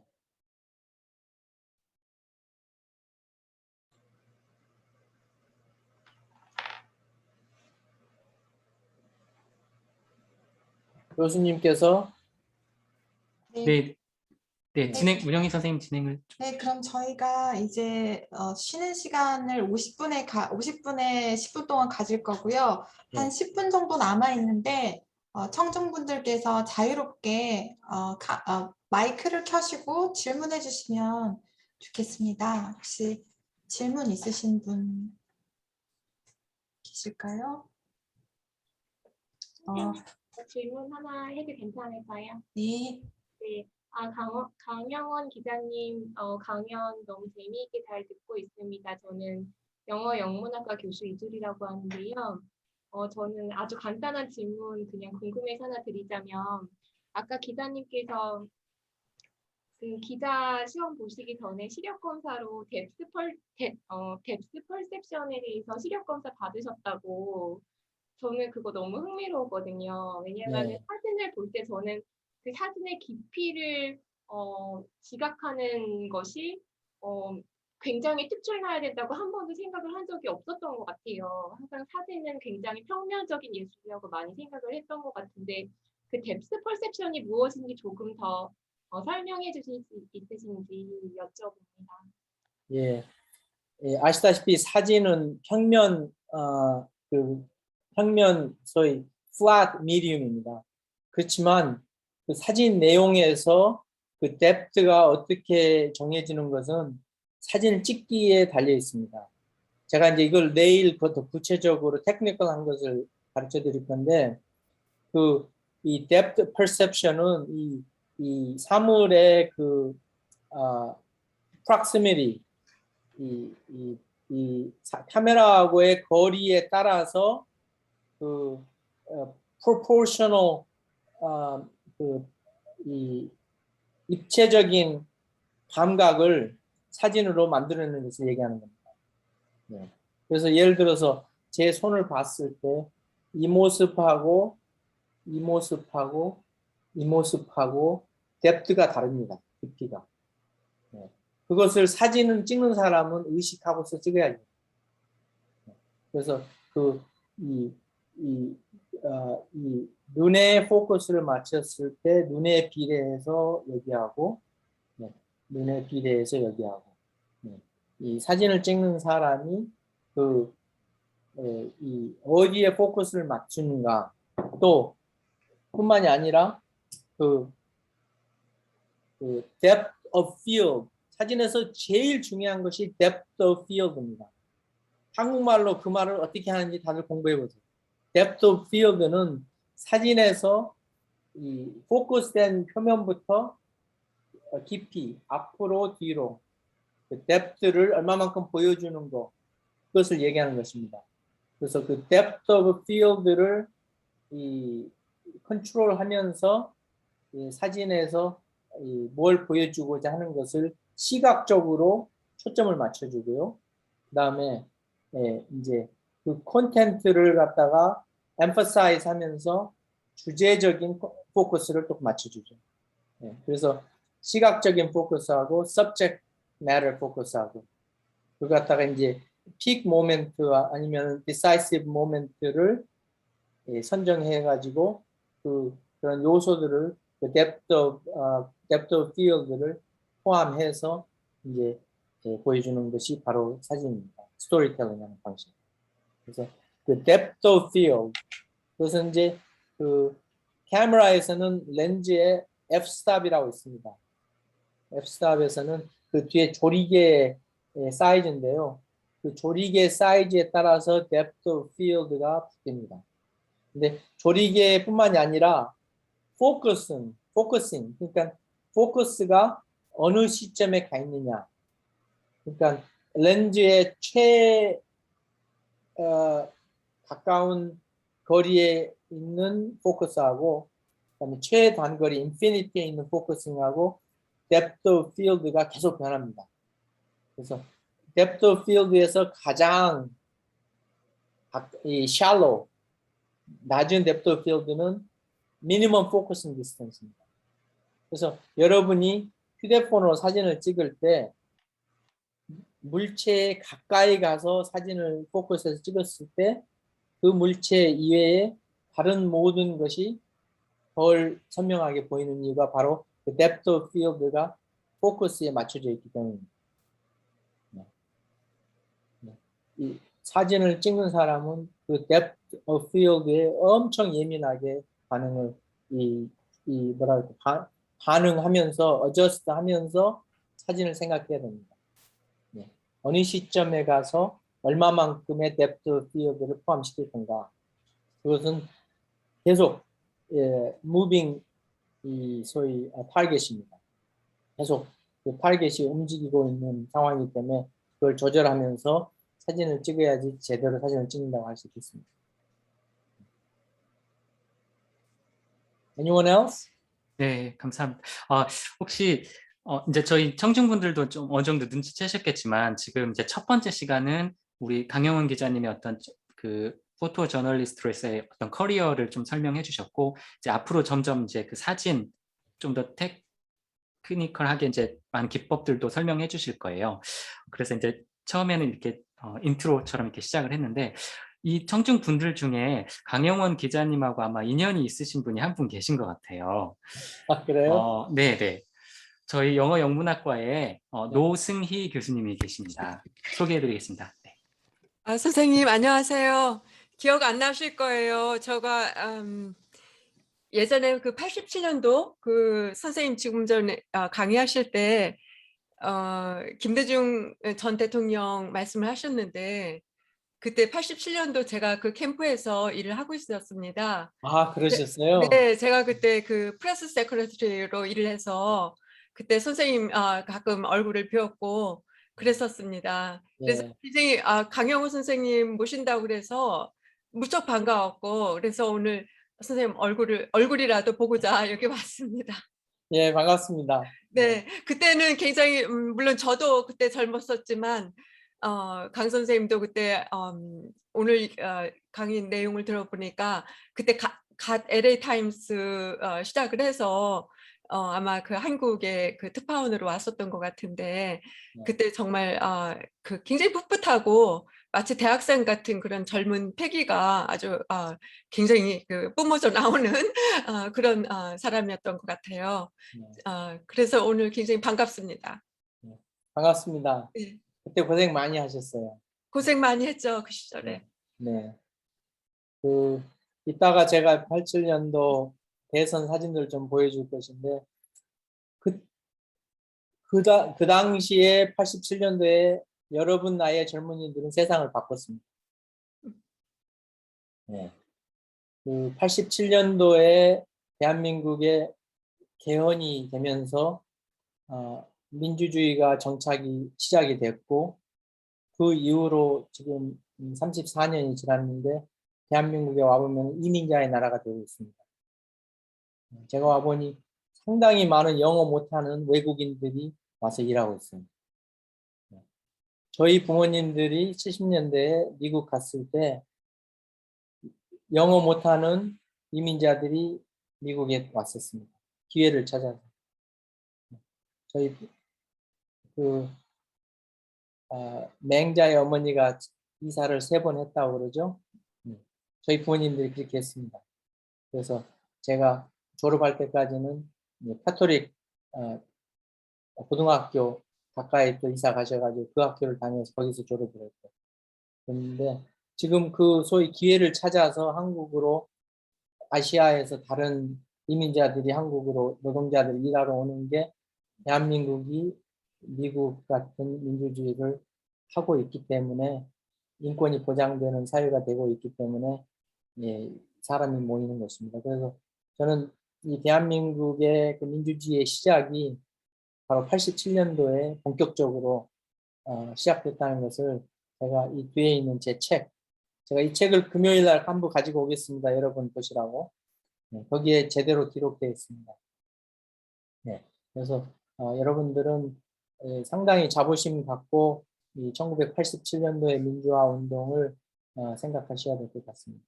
교수님께서 네, 네, 네, 네. 문영희 선생님 진행을 네, 그럼 저희가 이제 쉬는 시간을 50분에 10분 동안 가질 거고요. 한 네. 10분 정도 남아 있는데 청중분들께서 자유롭게 마이크를 켜시고 질문해 주시면 좋겠습니다. 혹시 질문 있으신 분 계실까요? 질문 하나 해도 괜찮을까요? 네. 네. 강영원 기자님 강연 너무 재미있게 잘 듣고 있습니다. 저는 영어 영문학과 교수 이주리라고 하는데요. 저는 아주 간단한 질문 그냥 궁금해서 하나 드리자면 아까 기자님께서 그 기자 시험 보시기 전에 시력 검사로 뎁스 펄셉션에 대해서 시력 검사 받으셨다고 저는 그거 너무 흥미로웠거든요. 왜냐하면 네. 사진을 볼 때 저는 그 사진의 깊이를 지각하는 것이 굉장히 특출나야 된다고 한 번도 생각을 한 적이 없었던 것 같아요. 항상 사진은 굉장히 평면적인 예술이라고 많이 생각을 했던 것 같은데 그 뎁스 퍼셉션이 무엇인지 조금 더 설명해 주실 수 있으신지 여쭤봅니다. 예, 아시다시피 사진은 평면 소위 flat medium입니다. 그렇지만 그 사진 내용에서 그 depth가 어떻게 정해지는 것은 사진을 찍기에 달려 있습니다. 제가 이제 이걸 내일 더 구체적으로 테크니컬한 것을 가르쳐 드릴 건데 이 depth perception은 이 사물의 proximity 카메라하고의 거리에 따라서 proportional 이 입체적인 감각을 사진으로 만들어내는 것을 얘기하는 겁니다. 네. 그래서 예를 들어서 제 손을 봤을 때 이 모습하고 이 모습하고 이 모습하고 뎁트가 다릅니다. 깊이가. 네. 그것을 사진을 찍는 사람은 의식하고서 찍어야죠. 그래서 이 눈에 포커스를 맞췄을 때 눈에 비례해서 여기하고 네, 눈에 비례해서 여기하고 네. 이 사진을 찍는 사람이 이 어디에 포커스를 맞추는가 또 뿐만이 아니라 depth of field 사진에서 제일 중요한 것이 depth of field입니다. 한국말로 그 말을 어떻게 하는지 다들 공부해 보세요. depth of field는 사진에서 이 포커스된 표면부터 깊이 앞으로 뒤로 그 depth를 얼마만큼 보여주는 거 그것을 얘기하는 것입니다. 그래서 그 depth of field를 컨트롤하면서 사진에서 뭘 보여주고자 하는 것을 시각적으로 초점을 맞춰주고요. 그 다음에 이제 그 콘텐츠를 갖다가 emphasize 하면서 주제적인 포커스를 또 맞춰주죠. 그래서 시각적인 포커스하고 subject matter 포커스하고 그걸 갖다가 이제 peak moment와 아니면 decisive moment를 선정해 가지고 그런 요소들을 depth of field를 포함해서 이제 보여주는 것이 바로 사진입니다. 스토리텔링하는 방식. 그래서 그 depth of field 그것은 이제 그 카메라에서는 렌즈의 f-stop이라고 있습니다. f-stop에서는 그 뒤에 조리개 사이즈인데요. 그 조리개 사이즈에 따라서 depth of field가 바뀝니다. 근데 조리개뿐만이 아니라 포커싱 그러니까 포커스가 어느 시점에 가 있느냐 그러니까 렌즈의 가까운 거리에 있는 포커스하고 그다음에 최단거리 인피니티에 있는 포커싱하고 depth of field가 계속 변합니다. 그래서 depth of field에서 가장 shallow 낮은 depth of field는 minimum focusing distance입니다. 그래서 여러분이 휴대폰으로 사진을 찍을 때 물체에 가까이 가서 사진을 포커스해서 찍었을 때 그 물체 이외에 다른 모든 것이 덜 선명하게 보이는 이유가 바로 그 depth of field가 포커스에 맞춰져 있기 때문입니다. 이 사진을 찍는 사람은 그 depth of field에 엄청 예민하게 반응을 반응하면서 adjust하면서 사진을 생각해야 됩니다. 어느 시점에 가서 얼마만큼의 depth of field를 포함시킬 건가? 그것은 계속 moving 소위 타겟입니다. 계속 그 타겟이 움직이고 있는 상황이기 때문에 그걸 조절하면서 사진을 찍어야지 제대로 사진을 찍는다고 할 수 있겠습니다. Anyone else? 네, 감사합니다. 혹시 이제 저희 청중분들도 좀 어느 정도 눈치채셨겠지만 지금 이제 첫 번째 시간은 우리 강영훈 기자님의 어떤 그 포토 저널리스트로서의 어떤 커리어를 좀 설명해 주셨고 이제 앞으로 점점 이제 그 사진 좀 더 테크니컬하게 이제 많은 기법들도 설명해 주실 거예요. 그래서 이제 처음에는 이렇게 인트로처럼 이렇게 시작을 했는데 이 청중분들 중에 강영원 기자님하고 아마 인연이 있으신 분이 한 분 계신 것 같아요. 아, 그래요? 네네. 저희 영어 영문학과에 노승희 교수님이 계십니다. 소개해드리겠습니다. 네. 선생님 안녕하세요. 기억 안 나실 거예요. 제가 예전에 그 87년도 그 선생님 지금 전에 강의하실 때 김대중 전 대통령 말씀을 하셨는데 그때 87년도 제가 그 캠프에서 일을 하고 있었습니다. 아, 그러셨어요? 네, 제가 그때 그 프레스 세크레터리로 일을 해서 그때 선생님 가끔 얼굴을 뵈었고 그랬었습니다. 그래서 예. 굉장히 강영호 선생님 모신다고 그래서 무척 반가웠고 그래서 오늘 선생님 얼굴이라도 보고자 여기 왔습니다. 예, 반갑습니다. 네, 그때는 굉장히 물론 저도 그때 젊었었지만 강 선생님도 그때 오늘 강의 내용을 들어보니까 그때 갓 LA 타임스 시작을 해서 아마 그 한국의 그 특파원으로 왔었던 것 같은데 그때 정말 그 굉장히 풋풋하고 마치 대학생 같은 그런 젊은 패기가 아주 굉장히 그 뿜어져 나오는 그런 사람이었던 것 같아요. 그래서 오늘 굉장히 반갑습니다. 반갑습니다. 네. 그때 고생 많이 하셨어요. 고생 많이 했죠, 그 시절에. 네. 이따가 제가 87년도 대선 사진들 좀 보여줄 것인데, 그 당시에 87년도에 여러분 나이의 젊은이들은 세상을 바꿨습니다. 네. 87년도에 대한민국의 개헌이 되면서 민주주의가 정착이 시작이 됐고, 그 이후로 지금 34년이 지났는데 대한민국에 와보면 이민자의 나라가 되고 있습니다. 제가 와보니 상당히 많은 영어 못하는 외국인들이 와서 일하고 있습니다. 저희 부모님들이 70년대에 미국 갔을 때 영어 못하는 이민자들이 미국에 왔었습니다. 기회를 찾아서. 저희 맹자의 어머니가 이사를 3번 했다고 그러죠. 저희 부모님들이 그렇게 했습니다. 그래서 제가 졸업할 때까지는 카톨릭 고등학교 가까이 또 이사 가셔가지고 그 학교를 다녀서 거기서 졸업을 했고, 그런데 지금 그 소위 기회를 찾아서 한국으로 아시아에서 다른 이민자들이 한국으로 노동자들이 일하러 오는 게 대한민국이 미국 같은 민주주의를 하고 있기 때문에, 인권이 보장되는 사회가 되고 있기 때문에 사람이 모이는 것입니다. 그래서 저는 이 대한민국의 그 민주주의의 시작이 바로 87년도에 본격적으로 시작됐다는 것을 제가 이 뒤에 있는 제 책, 제가 이 책을 금요일 날 한 부 가지고 오겠습니다. 여러분 보시라고. 거기에 제대로 기록되어 있습니다. 그래서 여러분들은 상당히 자부심 갖고 이 1987년도의 민주화 운동을 생각하셔야 될 것 같습니다.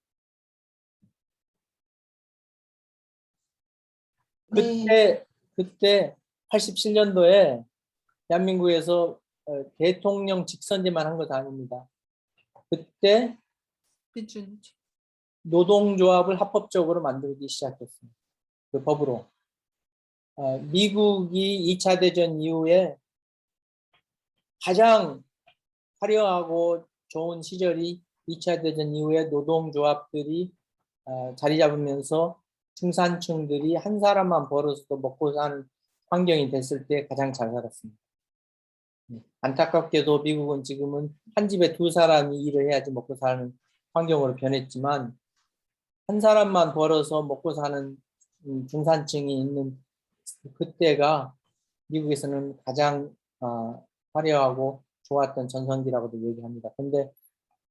그때 87년도에 대한민국에서 대통령 직선제만 한 것도 아닙니다. 그때 노동조합을 합법적으로 만들기 시작했습니다. 그 법으로. 미국이 2차 대전 이후에 가장 화려하고 좋은 시절이 2차 대전 이후에 노동조합들이 자리 잡으면서 중산층들이 한 사람만 벌어서도 먹고 사는 환경이 됐을 때 가장 잘 살았습니다. 안타깝게도 미국은 지금은 한 집에 2사람이 일을 해야지 먹고 사는 환경으로 변했지만, 한 사람만 벌어서 먹고 사는 중산층이 있는 그때가 미국에서는 가장 화려하고 좋았던 전성기라고도 얘기합니다. 근데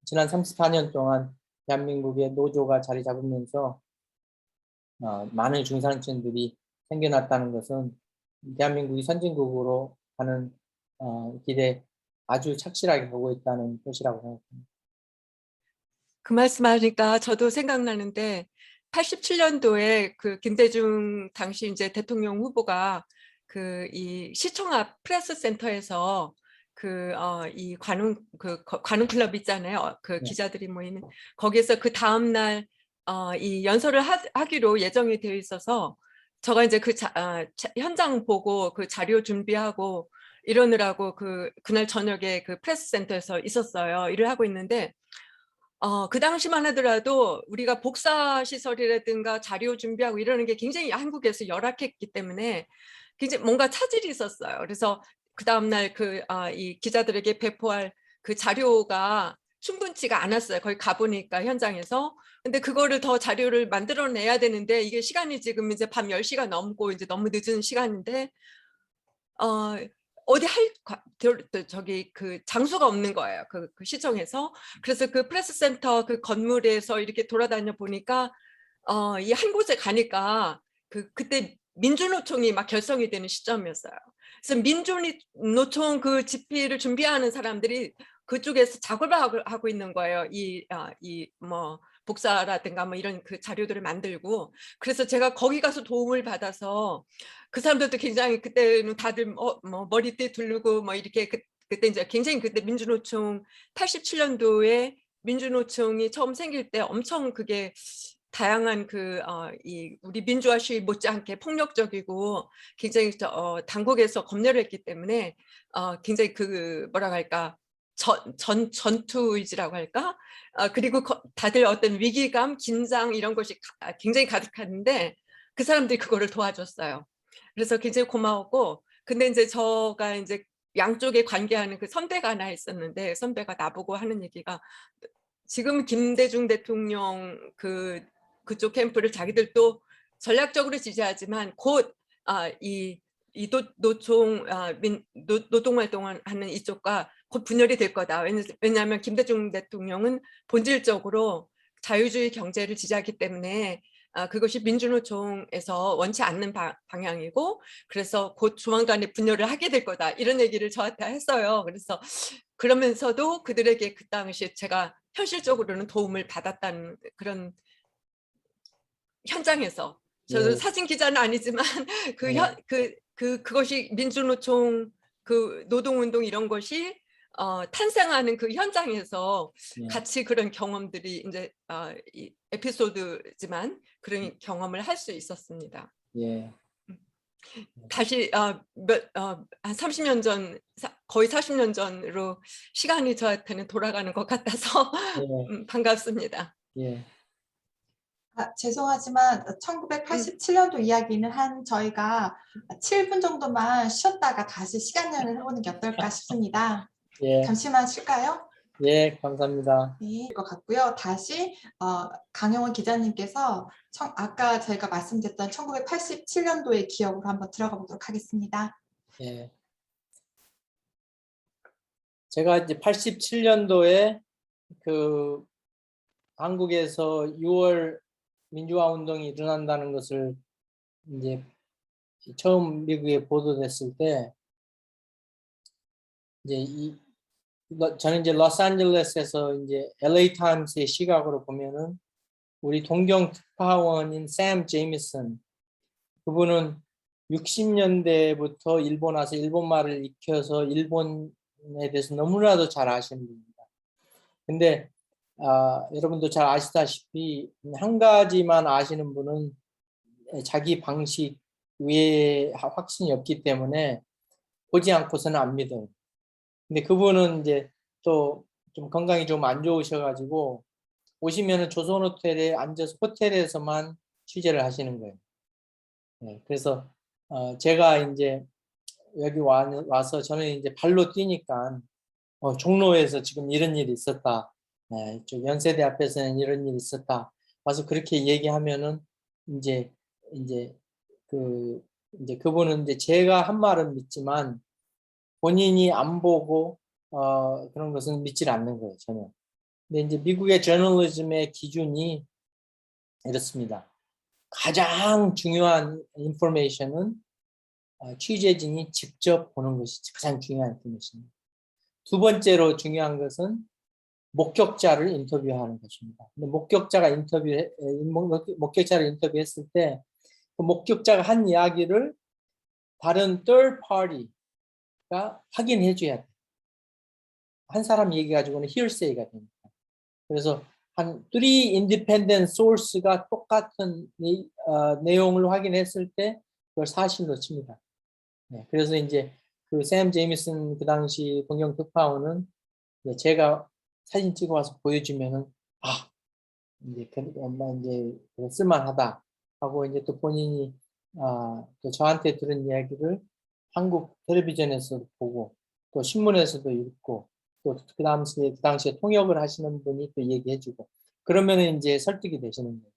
지난 34년 동안 대한민국의 노조가 자리 잡으면서 많은 중산층들이 생겨났다는 것은 대한민국이 선진국으로 가는 길에 아주 착실하게 가고 있다는 것이라고 생각합니다. 그 말씀하니까 저도 생각나는데 87년도에 그 김대중 당시 이제 대통령 후보가 그 이 시청 앞 프레스 센터에서 이 관훈 클럽 있잖아요. 그 기자들이 모이는 거기에서 그 다음 날 이 연설을 하기로 예정이 되어 있어서 제가 이제 현장 보고 그 자료 준비하고 이러느라고 그날 저녁에 그 프레스 센터에서 있었어요. 일을 하고 있는데 그 당시만 하더라도 우리가 복사 시설이라든가 자료 준비하고 이러는 게 굉장히 한국에서 열악했기 때문에 굉장히 뭔가 차질이 있었어요. 그래서 그 다음날 이 기자들에게 배포할 그 자료가 충분치가 않았어요. 거기 가보니까 현장에서. 근데 그거를 더 자료를 만들어내야 되는데 이게 시간이 지금 이제 밤 10시가 넘고 이제 너무 늦은 시간인데 어디 저기 그 장소가 없는 거예요. 그 시청에서. 그래서 그 프레스센터 그 건물에서 이렇게 돌아다녀 보니까 이 한 곳에 가니까 그때 민주노총이 막 결성이 되는 시점이었어요. 그래서 민주노총 그 집회를 준비하는 사람들이 그쪽에서 작업을 하고 있는 거예요. 이 뭐 복사라든가 뭐 이런 그 자료들을 만들고. 그래서 제가 거기 가서 도움을 받아서 그 사람들도 굉장히 그때는 다들 뭐 머리띠 두르고 뭐 이렇게 그때 이제 굉장히 그때 민주노총 87년도에 민주노총이 처음 생길 때 엄청 그게 다양한 이 우리 민주화 시위 못지않게 폭력적이고 굉장히 당국에서 검열을 했기 때문에 굉장히 뭐라고 할까 전투 의지라고 할까 그리고 다들 어떤 위기감, 긴장 이런 것이 굉장히 가득했는데 그 사람들이 그거를 도와줬어요. 그래서 굉장히 고마웠고 근데 이제 저가 이제 양쪽에 관계하는 그 선배가 하나 있었는데 선배가 나보고 하는 얘기가 지금 김대중 대통령 그쪽 캠프를 자기들도 전략적으로 지지하지만 곧 노총 노동활동을 하는 이쪽과 곧 분열이 될 거다. 왜냐하면 김대중 대통령은 본질적으로 자유주의 경제를 지지하기 때문에 그것이 민주노총에서 원치 않는 방향이고 그래서 곧 조만간에 분열을 하게 될 거다. 이런 얘기를 저한테 했어요. 그래서 그러면서도 그들에게 그 당시 제가 현실적으로는 도움을 받았다는 그런 현장에서 저도 예. 사진 기자는 아니지만 그것이 민주노총 그 노동운동 이런 것이 탄생하는 그 현장에서 예. 같이 그런 경험들이 이제 이 에피소드지만 그런 경험을 할 수 있었습니다. 예. 다시 한 30년 전 거의 40년 전으로 시간이 저한테는 돌아가는 것 같아서 예. 반갑습니다. 예. 죄송하지만 1987년도 이야기는 한 저희가 7분 정도만 쉬었다가 다시 시간 여행을 해보는 게 어떨까 싶습니다. 예. 잠시만 쉴까요? 예. 감사합니다. 네, 것 같고요. 다시 강영원 기자님께서 아까 저희가 말씀드렸던 1987년도의 기억으로 한번 들어가 보도록 하겠습니다. 예. 제가 이제 87년도에 그 한국에서 6월 민주화 운동이 일어난다는 것을 이제 처음 미국에 보도됐을 때 이제 저는 이제 로스앤젤레스에서 이제 LA 타임스의 시각으로 보면은 우리 동경 특파원인 샘 제이미슨 그분은 60년대부터 일본 와서 일본말을 익혀서 일본에 대해서 너무나도 잘 아시는 분입니다. 근데 여러분도 잘 아시다시피 한 가지만 아시는 분은 자기 방식 외에 확신이 없기 때문에 보지 않고서는 안 믿어요. 근데 그분은 이제 또 좀 건강이 좀 안 좋으셔가지고 오시면은 조선 호텔에 앉아서 호텔에서만 취재를 하시는 거예요. 네, 그래서 제가 이제 여기 와서 저는 이제 발로 뛰니까 종로에서 지금 이런 일이 있었다. 네, 저 연세대 앞에서는 이런 일이 있었다. 와서 그렇게 얘기하면은 이제 그분은 이제 제가 한 말은 믿지만 본인이 안 보고 그런 것은 믿질 않는 거예요, 전혀. 근데 이제 미국의 저널리즘의 기준이 이렇습니다. 가장 중요한 인포메이션은 취재진이 직접 보는 것이 가장 중요한 인포메이션입니다. 두 번째로 중요한 것은 목격자를 인터뷰하는 것입니다. 근데 목격자를 인터뷰했을 때 그 목격자가 한 이야기를 다른 third party가 확인해 줘야 돼요. 한 사람 얘기 가지고는 hearsay가 됩니다. 그래서 한 3 independent source가 똑같은 내용을 확인했을 때 그걸 사실로 칩니다. 네, 그래서 이제 그 샘 제이미슨 그 당시 동경 특파원은 제가 사진 찍어 와서 보여주면은 이제 쓸만하다 하고 이제 또 본인이 또 저한테 들은 이야기를 한국 텔레비전에서 보고 또 신문에서도 읽고 또 그 당시에 통역을 하시는 분이 또 얘기해주고 그러면은 이제 설득이 되시는 거예요.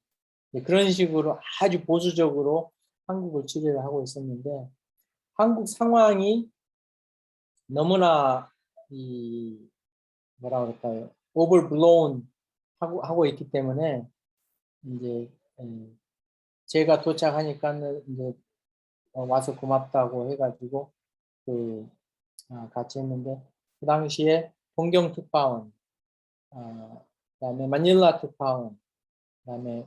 그런 식으로 아주 보수적으로 한국을 취재를 하고 있었는데 한국 상황이 너무나 뭐라 그럴까요? overblown 하고 있기 때문에 이제 제가 도착하니까는 이제 와서 고맙다고 해가지고 같이 했는데 그 당시에 공경 특파원, 그다음에 마닐라 특파원, 그다음에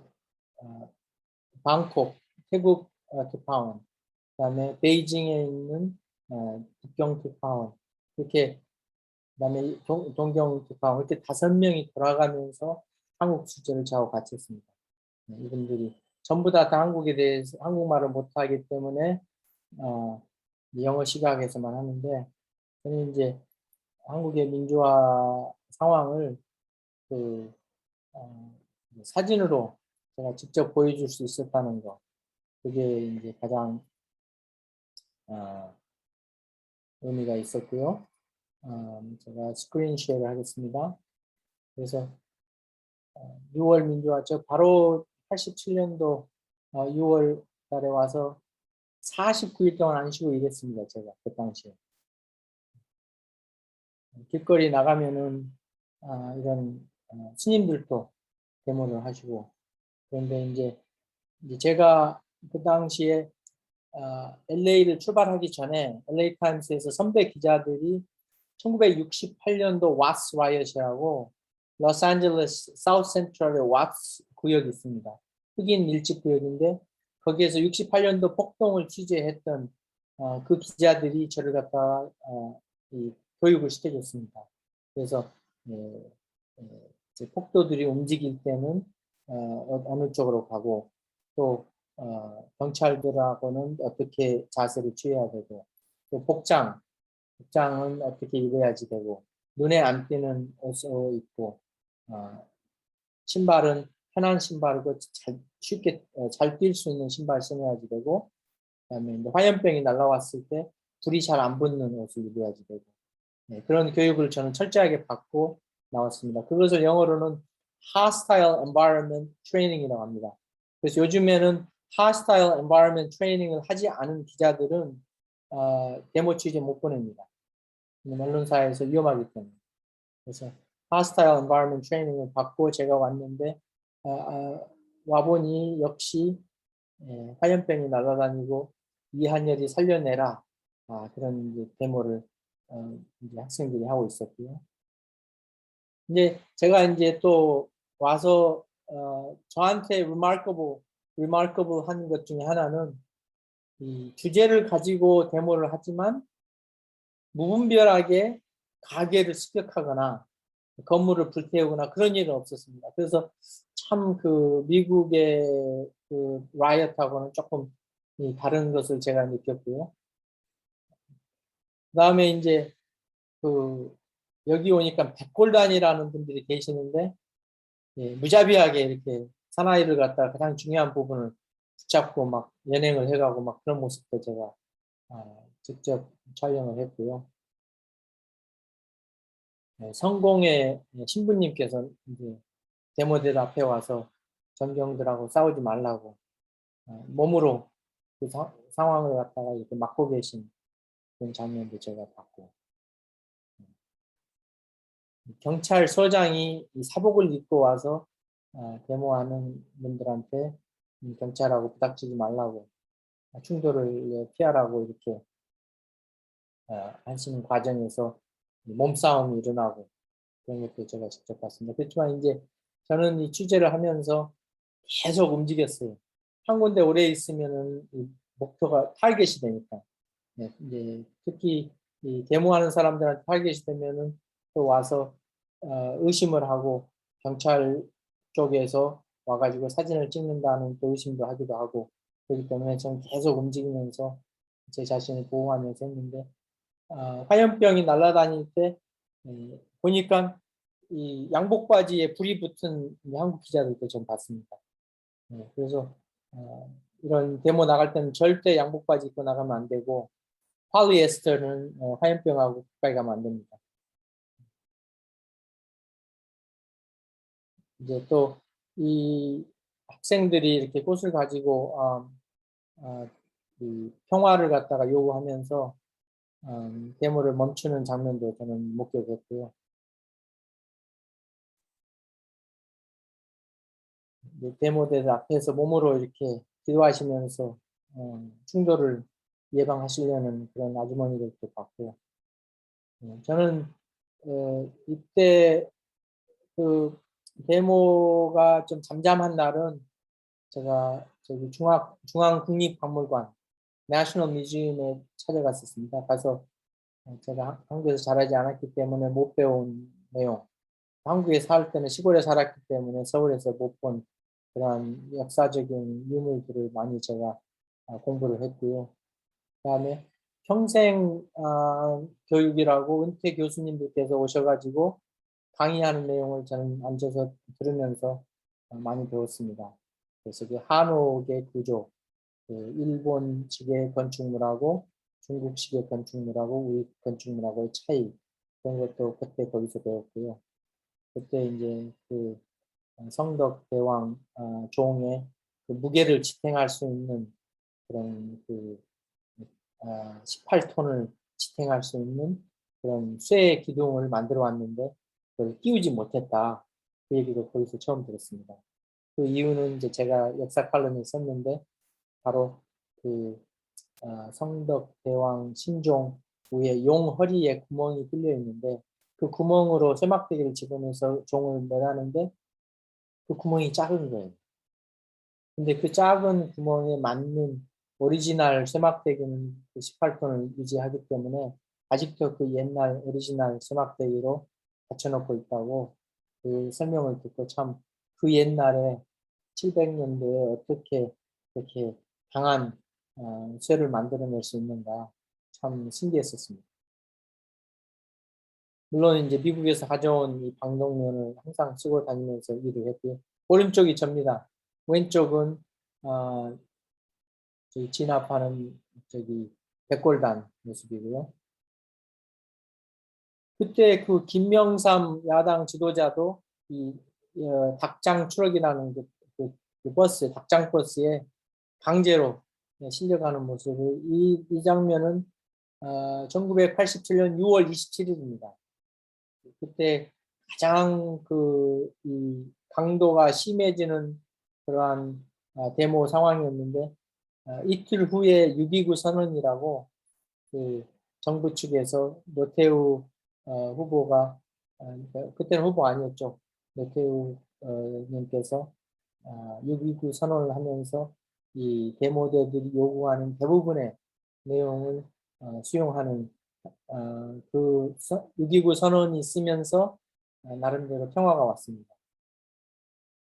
방콕 태국 특파원, 그다음에 베이징에 있는 북경 특파원, 이렇게 그다음에 동경 특파원, 이렇게 5명이 돌아가면서 한국 수제를 저하고 같이 했습니다. 이분들이 전부 다 한국에 대해서 한국말을 못하기 때문에 영어 시각에서만 하는데, 저는 이제 한국의 민주화 상황을 그 사진으로 제가 직접 보여줄 수 있었다는 거, 그게 이제 가장 의미가 있었고요. 제가 스크린 쉐어를 하겠습니다. 그래서 6월 민주화, 저 바로 87년도 6월 달에 와서 49일 동안 안 쉬고 일했습니다. 제가 그 당시에. 길거리 나가면은 이런 스님들도 데모를 하시고, 그런데 이제 제가 그 당시에 LA를 출발하기 전에 LA 타임스에서 선배 기자들이 1968년도 와츠 라이엇이라고 로스앤젤레스 사우스 센트럴의 와츠 구역이 있습니다. 흑인 밀집 구역인데, 거기에서 68년도 폭동을 취재했던 그 기자들이 저를 갖다가 이 교육을 시켜줬습니다. 그래서 이제 폭도들이 움직일 때는 어느 쪽으로 가고, 또 경찰들하고는 어떻게 자세를 취해야 되고, 또 복장은 어떻게 입어야지 되고, 눈에 안 띄는 옷을 입고, 신발은 편한 신발이고 쉽게 잘 뛸 수 있는 신발 신어야지 되고, 그다음에 이제 화염병이 날라왔을 때 불이 잘 안 붙는 옷을 입어야지 되고, 그런 교육을 저는 철저하게 받고 나왔습니다. 그것을 영어로는 Hostile Environment Training이라고 합니다. 그래서 요즘에는 Hostile Environment Training을 하지 않은 기자들은 데모 취재 못 보냅니다. 언론사에서 위험하기 때문에. 그래서 Hostile Environment Training을 받고 제가 왔는데, 와보니 역시 화염병이 날아다니고 이한열이 살려내라, 그런 이제 데모를 이제 학생들이 하고 있었고요. 이제 제가 이제 또 와서 저한테 remarkable 한 것 중에 하나는, 이 주제를 가지고 데모를 하지만 무분별하게 가게를 습격하거나 건물을 불태우거나 그런 일은 없었습니다. 그래서 참 그 미국의 그 라이엇하고는 조금 다른 것을 제가 느꼈고요. 그다음에 이제 그 여기 오니까 백골단이라는 분들이 계시는데, 무자비하게 이렇게 사나이를 갖다가 가장 중요한 부분을 붙잡고 막 연행을 해가고 막 그런 모습도 제가 직접 촬영을 했고요. 성공의 신부님께서 이제 데모대 앞에 와서 전경들하고 싸우지 말라고 몸으로 그 상황을 갖다가 이렇게 막고 계신 그런 장면도 제가 봤고, 경찰서장이 이 사복을 입고 와서 데모하는 분들한테 경찰하고 부닥치지 말라고, 충돌을 피하라고 이렇게 하시는 과정에서 몸싸움이 일어나고, 그런 것도 제가 직접 봤습니다. 그렇지만 이제 저는 이 취재를 하면서 계속 움직였어요. 한 군데 오래 있으면은 이 목표가 타겟이 되니까. 이제 특히 이 데모하는 사람들한테 타겟이 되면은 또 와서 의심을 하고, 경찰 쪽에서 와가지고 사진을 찍는다는 또 의심도 하기도 하고, 그렇기 때문에 저는 계속 움직이면서 제 자신을 보호하면서 했는데, 화염병이 날아다닐 때 보니까 이 양복 바지에 불이 붙은 한국 기자들도 좀 봤습니다. 그래서 이런 데모 나갈 때는 절대 양복 바지 입고 나가면 안 되고, 폴리에스터는 화염병하고 가까이 가면 안 됩니다. 이제 또 이 학생들이 이렇게 꽃을 가지고 이 평화를 갖다가 요구하면서 데모를 멈추는 장면도 저는 목격했고요. 데모대들 앞에서 몸으로 이렇게 기도하시면서 충돌을 예방하시려는 그런 아주머니들도 봤고요. 저는 이때 그 데모가 좀 잠잠한 날은 제가 저기 중앙국립박물관 내셔널 뮤지엄에 찾아갔었습니다. 가서 제가 한국에서 자라지 않았기 때문에 못 배운 내용, 한국에 살 때는 시골에 살았기 때문에 서울에서 못 본 그러한 역사적인 유물들을 많이 제가 공부를 했고요. 그다음에 평생 교육이라고 은퇴 교수님들께서 오셔가지고 강의하는 내용을 저는 앉아서 들으면서 많이 배웠습니다. 그래서 그 한옥의 구조, 그 일본 측의 건축물하고 중국식의 건축물하고 우리 건축물하고의 차이 그런 것도 그때 거기서 배웠고요. 그때 이제 그 성덕 대왕 종의 그 무게를 지탱할 수 있는 그런 그 18톤을 지탱할 수 있는 그런 쇠 기둥을 만들어 왔는데 그걸 띄우지 못했다. 그 얘기도 거기서 처음 들었습니다. 그 이유는 이제 제가 역사 칼럼에 썼는데 바로 그 성덕 대왕 신종 위에 용 허리에 구멍이 뚫려 있는데 그 구멍으로 쇠막대기를 집어넣어서 종을 매라는데 그 구멍이 작은 거예요. 근데 그 작은 구멍에 맞는 오리지널 쇠막대기는 그 18톤을 유지하기 때문에 아직도 그 옛날 오리지널 쇠막대기로 받쳐놓고 있다고 그 설명을 듣고 참 그 옛날에 700년도에 어떻게 그렇게 강한 쇠를 만들어낼 수 있는가 참 신기했었습니다. 물론 이제 미국에서 가져온 이 방독면을 항상 쓰고 다니면서 일을 했고요. 오른쪽이 접니다. 왼쪽은 저기 진압하는 저기 백골단 모습이고요. 그때 그 김명삼 야당 지도자도 이 닭장 추락이라는 그 버스, 닭장 버스에 강제로 실려가는 모습을 이 장면은 1987년 6월 27일입니다. 그때 가장 이 강도가 심해지는 그러한 데모 상황이었는데 이틀 후에 6.29 선언이라고 그 정부 측에서 노태우 후보가 그때는 후보 아니었죠. 노태우 님께서 6.29 선언을 하면서 이 데모대들이 요구하는 대부분의 내용을 수용하는 그 6.29 선언이 있으면서 나름대로 평화가 왔습니다.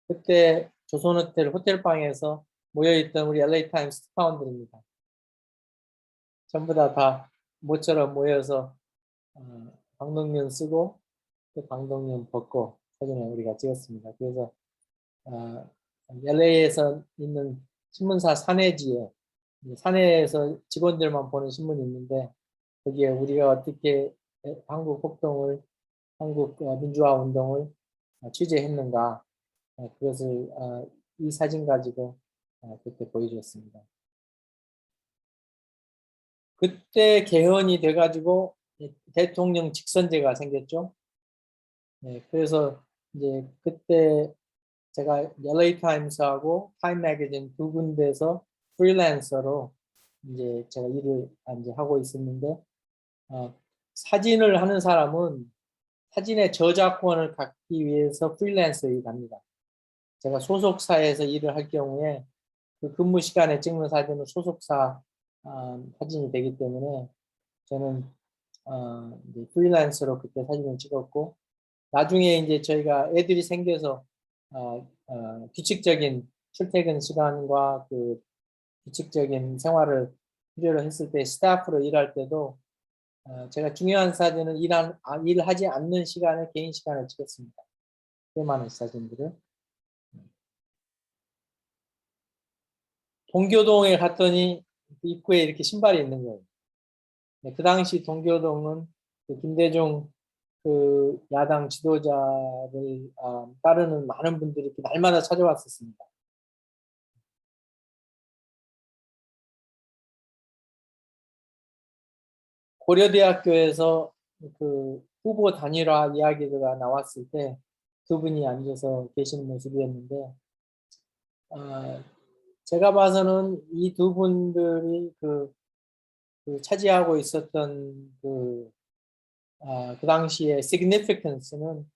그때 조선호텔 호텔방에서 모여있던 우리 LA 타임스 스타원들입니다. 전부 다 모처럼 모여서 방독면 쓰고 또 방독면 벗고 사진을 우리가 찍었습니다. 그래서 LA에서 있는 신문사 사내지에 사내에서 직원들만 보는 신문이 있는데 거기에 우리가 어떻게 한국 폭동을 한국 민주화 운동을 취재했는가 그것을 이 사진 가지고 그때 보여주었습니다. 그때 개헌이 돼가지고 대통령 직선제가 생겼죠. 네, 그래서 이제 그때 제가 LA 타임스하고 타임 매거진 두 군데서 프리랜서로 이제 제가 일을 이제 하고 있었는데 사진을 하는 사람은 사진의 저작권을 갖기 위해서 프리랜서 일을 합니다. 제가 소속사에서 일을 할 경우에 그 근무 시간에 찍는 사진은 소속사 사진이 되기 때문에 저는 이제 프리랜서로 그때 사진을 찍었고 나중에 이제 저희가 애들이 생겨서 규칙적인 출퇴근 시간과 그 규칙적인 생활을 필요로 했을 때 스타프로 일할 때도 제가 중요한 사진은 일하지 않는 시간에 개인 시간을 찍었습니다. 꽤 많은 사진들을. 동교동에 갔더니 입구에 이렇게 신발이 있는 거예요. 그 당시 동교동은 그 김대중 그 야당 지도자를 따르는 많은 분들이 날마다 찾아왔었습니다. 고려대학교에서 그 후보 단일화 이야기가 나왔을 때 두 분이 앉아서 계시는 모습이었는데 제가 봐서는 이 두 분들이 그 차지하고 있었던 그 그 당시에 significance는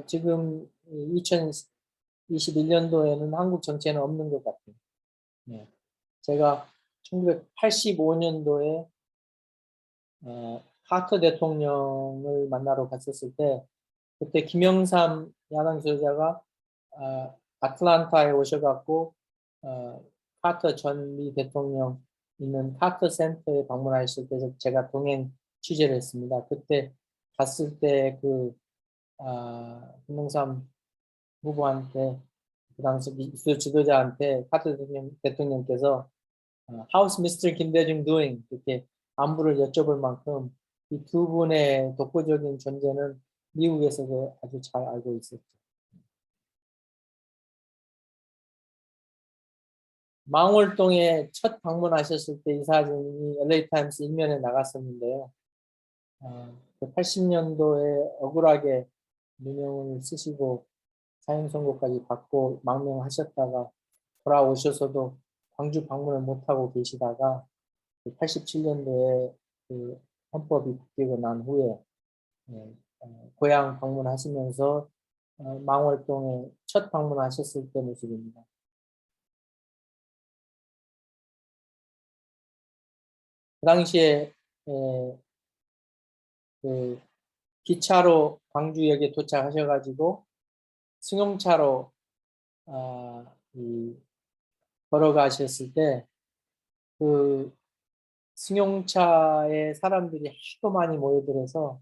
지금 2021년도에는 한국 정치에는 없는 것 같아요. 예. 제가 1985년도에 카터 대통령을 만나러 갔었을 때 그때 김영삼 야당 지도자가 아틀란타에 오셔갖고 카터 전 미 대통령 있는 카터 센터에 방문하셨을 때 제가 동행 취재를 했습니다. 그때 갔을 때 김영삼 후보한테 그 당시 미수 지도자한테 카터 대통령께서 How's Mr. 김대중 doing? 이렇게 안부를 여쭤볼 만큼 이 두 분의 독보적인 존재는 미국에서도 아주 잘 알고 있었죠. 망월동에 첫 방문하셨을 때 이 사진이 LA 타임스 일면에 나갔었는데요. 80년도에 억울하게 민영을 쓰시고 사형 선고까지 받고 망명하셨다가 돌아오셔서도 광주 방문을 못하고 계시다가 87년도에 그 헌법이 바뀌고 난 후에 고향 방문하시면서 망월동에 첫 방문하셨을 때 모습입니다. 그 당시에 그 기차로 광주역에 도착하셔가지고 승용차로 걸어가셨을 때 그 승용차에 사람들이 하도 많이 모여들어서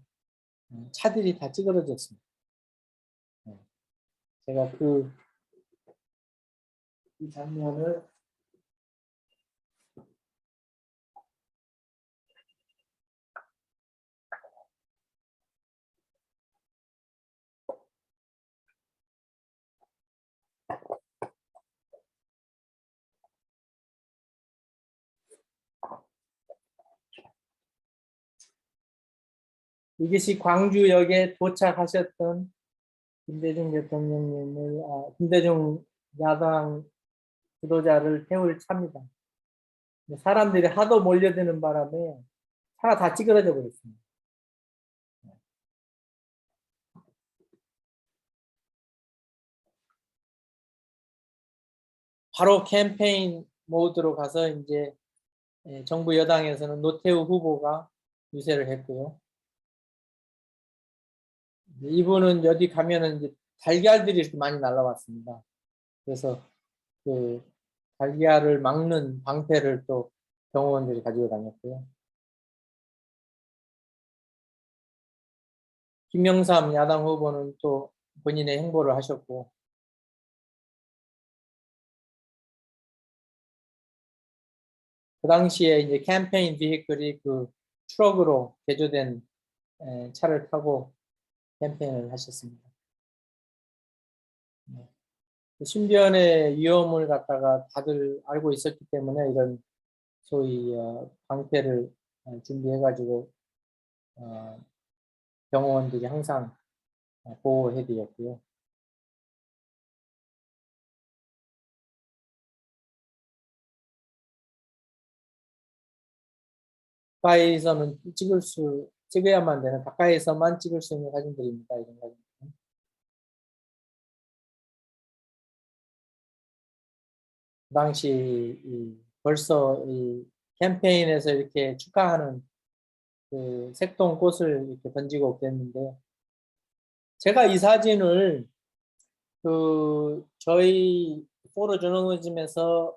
차들이 다 찌그러졌습니다. 제가 이 장면을 이것이 광주역에 도착하셨던 김대중 대통령님을 김대중 야당 지도자를 태울 차입니다. 사람들이 하도 몰려드는 바람에 차가 다 찌그러져 버렸습니다. 바로 캠페인 모드로 가서 이제 정부 여당에서는 노태우 후보가 유세를 했고요. 이분은 어디 가면은 이제 달걀들이 이렇게 많이 날라왔습니다. 그래서 그 달걀을 막는 방패를 또 경호원들이 가지고 다녔고요. 김영삼 야당 후보는 또 본인의 행보를 하셨고, 그 당시에 이제 캠페인 비히클이 그 트럭으로 개조된 차를 타고 캠페인을 하셨습니다. 신변의 위험을 갖다가 다들 알고 있었기 때문에 이런 소위 방패를 준비해가지고 경호원들이 항상 보호해드렸고요. 가까이서는 찍어야만 되는, 가까이서만 찍을 수 있는 사진들입니다. 이런 사진. 그 당시 벌써 이 캠페인에서 이렇게 축하하는 그 색동꽃을 이렇게 던지고 그랬는데, 제가 이 사진을 저희 포로 저널리즘에서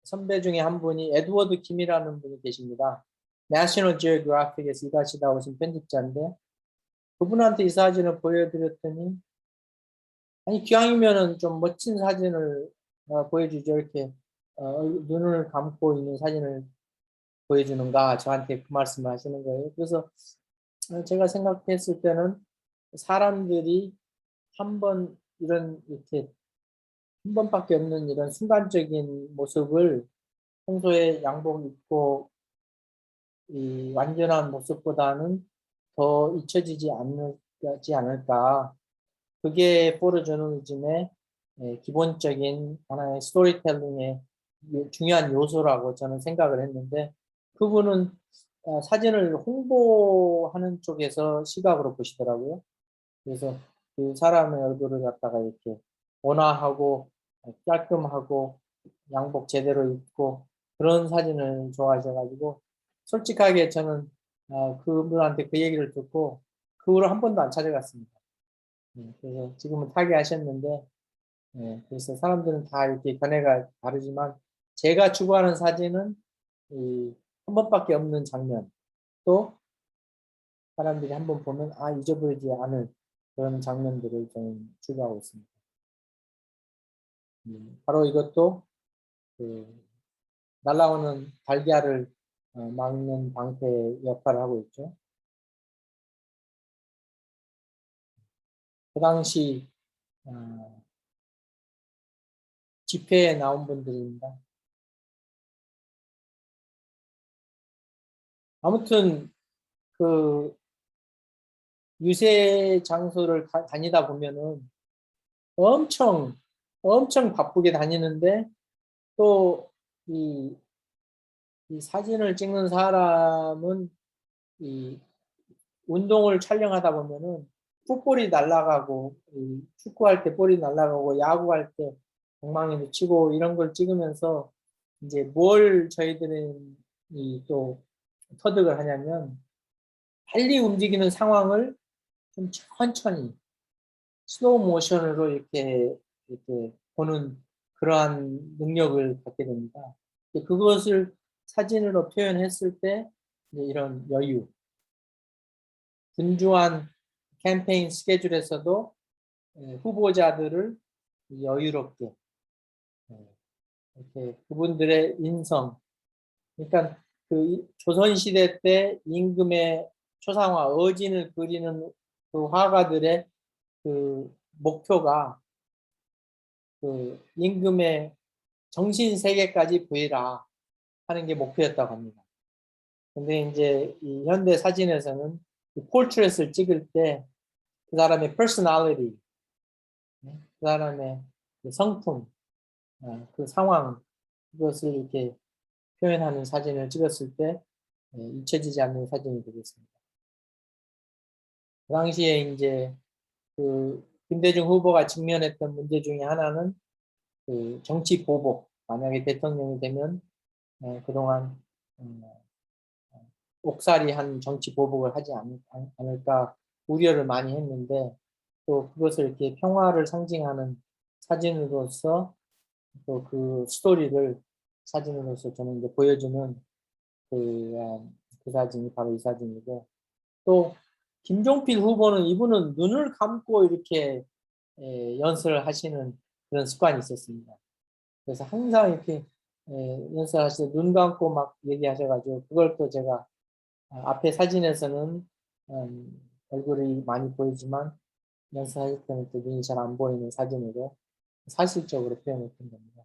선배 중에 한 분이 에드워드 킴이라는 분이 계십니다. 내셔널 지오그래픽에서 일하시다 오신 편집자인데, 그분한테 이 사진을 보여드렸더니, 아니 기왕이면은 좀 멋진 사진을 보여주죠. 이렇게 눈을 감고 있는 사진을 보여주는가, 저한테 그 말씀을 하시는 거예요. 그래서 제가 생각했을 때는 사람들이 한번 이렇게 한 번밖에 없는 이런 순간적인 모습을 평소에 양복 입고 이 완전한 모습보다는 더 잊혀지지 않을까. 그게 포르 저널리즘의 기본적인 하나의 스토리텔링의 중요한 요소라고 저는 생각을 했는데, 그분은 사진을 홍보하는 쪽에서 시각으로 보시더라고요. 그래서 그 사람의 얼굴을 갖다가 이렇게 온화하고 깔끔하고 양복 제대로 입고 그런 사진을 좋아하셔가지고 솔직하게 저는 그분한테 그 얘기를 듣고 그 후로 한 번도 안 찾아갔습니다. 그래서 지금은 타계하셨는데 그래서 사람들은 다 이렇게 견해가 다르지만 제가 추구하는 사진은 한 번밖에 없는 장면 또 사람들이 한 번 보면 잊어버리지 않을 그런 장면들을 저는 추구하고 있습니다. 바로 이것도 그 날아오는 달걀을 막는 방패 역할을 하고 있죠. 그 당시 집회에 나온 분들입니다. 아무튼 그 유세 장소를 다니다 보면은 엄청 바쁘게 다니는데 또 이 사진을 찍는 사람은 이 운동을 촬영하다 보면은 풋볼이 날아가고 축구할 때 볼이 날아가고 야구할 때 엉망이도 치고 이런 걸 찍으면서 이제 뭘 저희들은 또 터득을 하냐면 빨리 움직이는 상황을 좀 천천히 슬로우 모션으로 이렇게 보는 그러한 능력을 갖게 됩니다. 그것을 사진으로 표현했을 때 이런 여유, 분주한 캠페인 스케줄에서도 후보자들을 여유롭게 이렇게 그분들의 인성, 그러니까 그 조선시대 때 임금의 초상화, 어진을 그리는 그 화가들의 그 목표가 그 임금의 정신 세계까지 보이라 하는 게 목표였다고 합니다. 근데 이제 이 현대 사진에서는 포트렛을 찍을 때 그 사람의 personality, 그 사람의 그 성품, 그 상황, 그것을 이렇게 표현하는 사진을 찍었을 때 잊혀지지 않는 사진이 되겠습니다. 그 당시에 이제 그 김대중 후보가 직면했던 문제 중에 하나는 그 정치 보복, 만약에 대통령이 되면 그동안 옥살이한 정치 보복을 하지 않을까 우려를 많이 했는데 또 그것을 이렇게 평화를 상징하는 사진으로서 또 그 스토리를 사진으로서 저는 이제 보여주는 그 사진이 바로 이 사진이고 또 김종필 후보는 이분은 눈을 감고 이렇게 연설을 하시는 그런 습관이 있었습니다. 그래서 항상 이렇게 연설하실 때 눈 감고 막 얘기하셔가지고 그걸 또 제가 앞에 사진에서는 얼굴이 많이 보이지만 연설할 때는 또 눈이 잘 안 보이는 사진으로 사실적으로 표현했던 겁니다.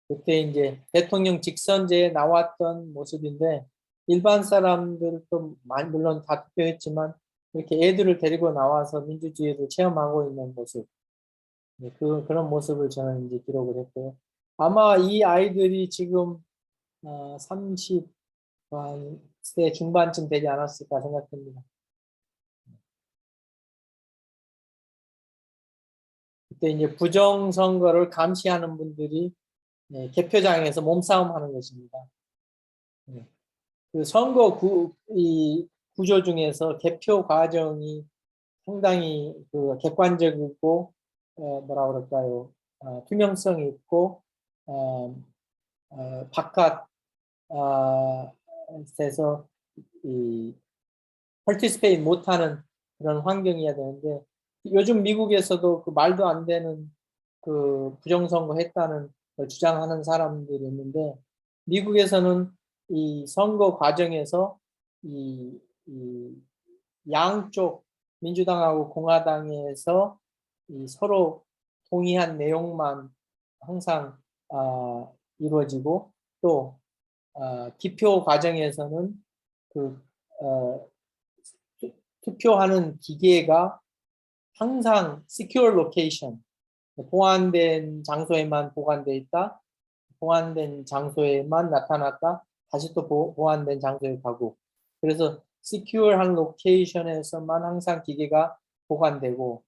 그때 이제 대통령 직선제에 나왔던 모습인데 일반 사람들도 물론 다 투표했지만 이렇게 애들을 데리고 나와서 민주주의를 체험하고 있는 모습, 그런 모습을 저는 이제 기록을 했고요. 아마 이 아이들이 지금 30세 중반쯤 되지 않았을까 생각합니다. 그때 이제 부정선거를 감시하는 분들이 개표장에서 몸싸움하는 것입니다. 그 선거 구조 중에서 개표 과정이 상당히 그 객관적이고 뭐라 그럴까요? 투명성이 있고 바깥에서 이 participate 못하는 그런 환경이어야 되는데 요즘 미국에서도 그 말도 안 되는 그 부정선거 했다는 걸 주장하는 사람들이 있는데 미국에서는 이 선거 과정에서 이 양쪽 민주당하고 공화당에서 서로 동의한 내용만 항상 이루어지고 또 기표 과정에서는 그 투표하는 기계가 항상 secure location, 보안된 장소에만 보관돼 있다. 보완된 장소에만 나타났다 다시 또 보완된 장소에 가고, 그래서 secure한 로케이션에서만 항상 기계가 보관되고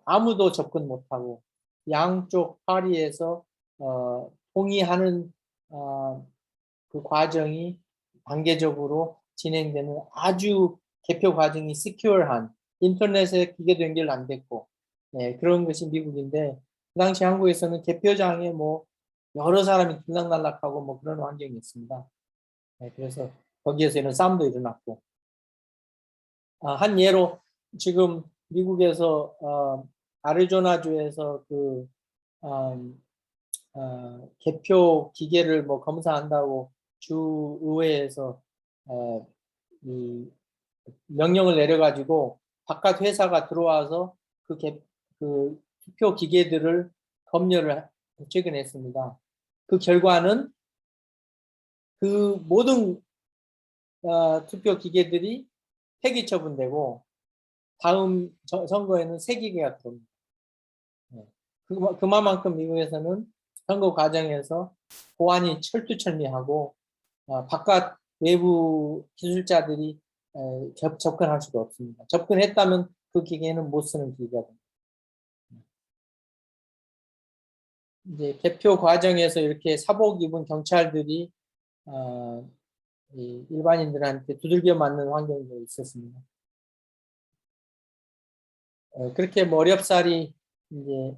아무도 접근 못하고 양쪽 파리에서 동의하는 그 과정이 단계적으로 진행되는 아주 개표 과정이 secure한, 인터넷에 기계도 연결 안 됐고 그런 것이 미국인데, 그 당시 한국에서는 개표장에 뭐 여러 사람이 들락날락하고 뭐 그런 환경이 있습니다. 그래서 거기에서 이런 싸움도 일어났고, 한 예로 지금 미국에서 아리조나주에서 그 개표 기계를 뭐 검사한다고 주의회에서 이 명령을 내려가지고 바깥 회사가 들어와서 그 투표 기계들을 검열을 최근에 했습니다. 그 결과는 그 모든 투표 기계들이 폐기 처분되고 다음 선거에는 새 기계가 들어옵니다. 그만큼 미국에서는 선거 과정에서 보안이 철두철미하고 바깥 외부 기술자들이 접근할 수가 없습니다. 접근했다면 그 기계는 못 쓰는 기계가 됩니다. 이제 개표 과정에서 이렇게 사복 입은 경찰들이 일반인들한테 두들겨 맞는 환경도 있었습니다. 그렇게 뭐 어렵사리 이제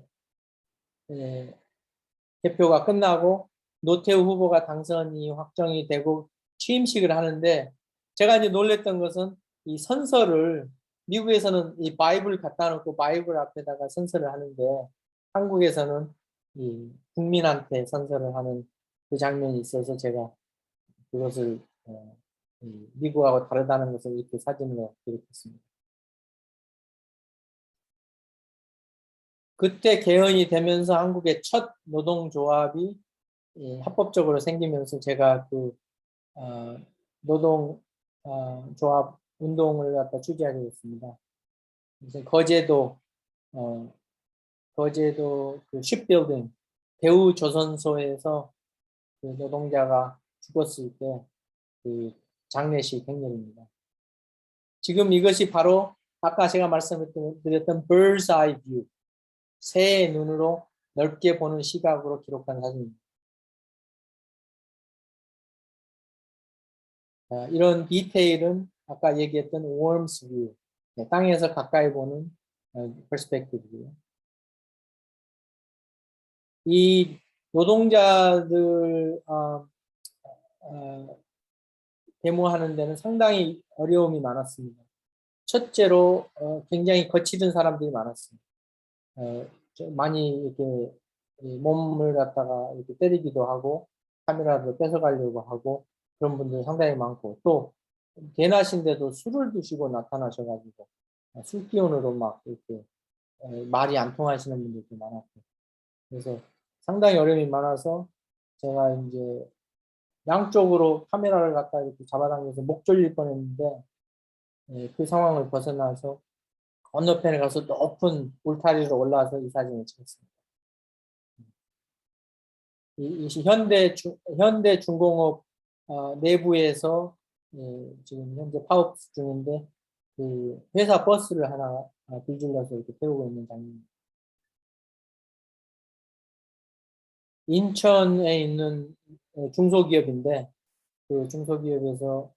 개표가 끝나고 노태우 후보가 당선이 확정이 되고 취임식을 하는데, 제가 이제 놀랬던 것은 이 선서를 미국에서는 이 바이블 갖다 놓고 바이블 앞에다가 선서를 하는데, 한국에서는 이 국민한테 선서를 하는 그 장면이 있어서 제가 그것을 미국하고 다르다는 것을 이렇게 사진으로 기록했습니다. 그때 개헌이 되면서 한국의 첫 노동조합이 합법적으로 생기면서 제가 그 노동조합 운동을 갖다 추진하게 됐습니다. 그래서 거제도 그 쉽빌딩 대우조선소에서 그 노동자가 죽었을 때 그 장례식 행렬입니다. 지금 이것이 바로 아까 제가 말씀드렸던 bird's eye view, 새의 눈으로 넓게 보는 시각으로 기록한 사진입니다. 이런 디테일은 아까 얘기했던 worm's view, 땅에서 가까이 보는 perspective고요. 이 노동자들 데모하는 데는 상당히 어려움이 많았습니다. 첫째로 굉장히 거칠은 사람들이 많았습니다. 많이 이렇게 몸을 갖다가 이렇게 때리기도 하고 카메라를 뺏어가려고 하고 그런 분들이 상당히 많고, 또 대낮인데도 술을 드시고 나타나셔가지고 술 기운으로 막 이렇게 말이 안 통하시는 분들도 많았고, 그래서 상당히 어려움이 많아서 제가 이제 양쪽으로 카메라를 갖다 이렇게 잡아당겨서 목 졸릴 뻔했는데 그 상황을 벗어나서 건너편에 가서 높은 울타리로 올라와서 이 사진을 찍었습니다. 이 현대 중공업 내부에서 지금 현재 파업 중인데 그 회사 버스를 하나 불질러서 이렇게 태우고 있는 장면입니다. 인천에 있는 중소기업인데 그 중소기업에서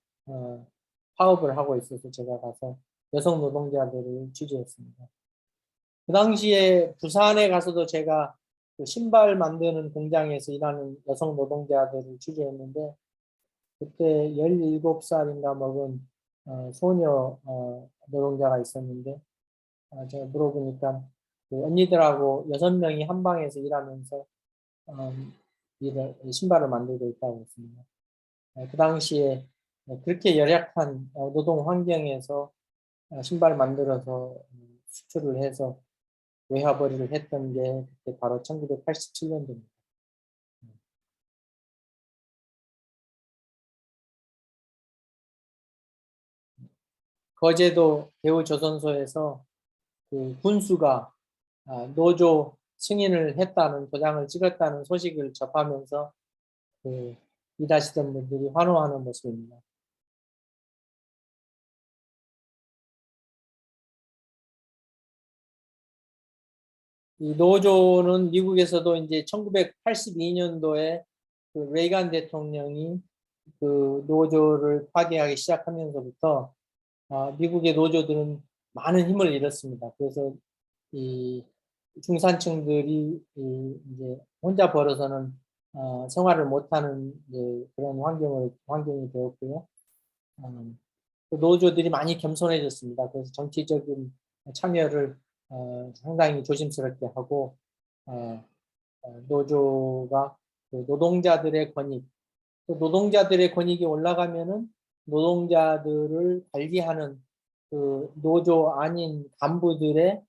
파업을 하고 있어서 제가 가서 여성 노동자들을 취재했습니다. 그 당시에 부산에 가서도 제가 그 신발 만드는 공장에서 일하는 여성 노동자들을 취재했는데, 그때 17살인가 먹은 소녀 노동자가 있었는데, 제가 물어보니까 그 언니들하고 6명이 한 방에서 일하면서 신발을 만들고 있다고 했습니다. 그 당시에 그렇게 열악한 노동 환경에서 신발 만들어서 수출을 해서 외화벌이를 했던 게 그때 바로 1987년도입니다. 거제도 대우조선소에서 그 군수가 노조 승인을 했다는 도장을 찍었다는 소식을 접하면서 일하시던 분들이 환호하는 모습입니다. 이 노조는 미국에서도 이제 1982년도에 그 레이간 대통령이 그 노조를 파괴하기 시작하면서부터 미국의 노조들은 많은 힘을 잃었습니다. 그래서 이 중산층들이 이제 혼자 벌어서는 생활을 못하는 그런 환경이 되었고요. 그 노조들이 많이 겸손해졌습니다. 그래서 정치적인 참여를 상당히 조심스럽게 하고 노조가 그 노동자들의 권익, 또 노동자들의 권익이 올라가면은 노동자들을 관리하는 그 노조 아닌 간부들의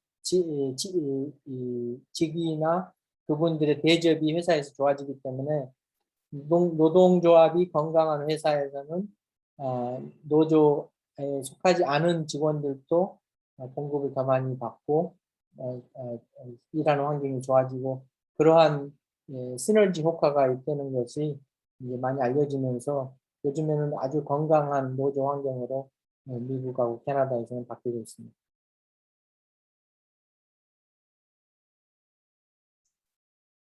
직위나 그분들의 대접이 회사에서 좋아지기 때문에 노동조합이 건강한 회사에서는 노조에 속하지 않은 직원들도 봉급을 더 많이 받고 일하는 환경이 좋아지고 그러한 시너지 효과가 있다는 것이 이제 많이 알려지면서 요즘에는 아주 건강한 노조 환경으로 미국하고 캐나다에서는 바뀌고 있습니다.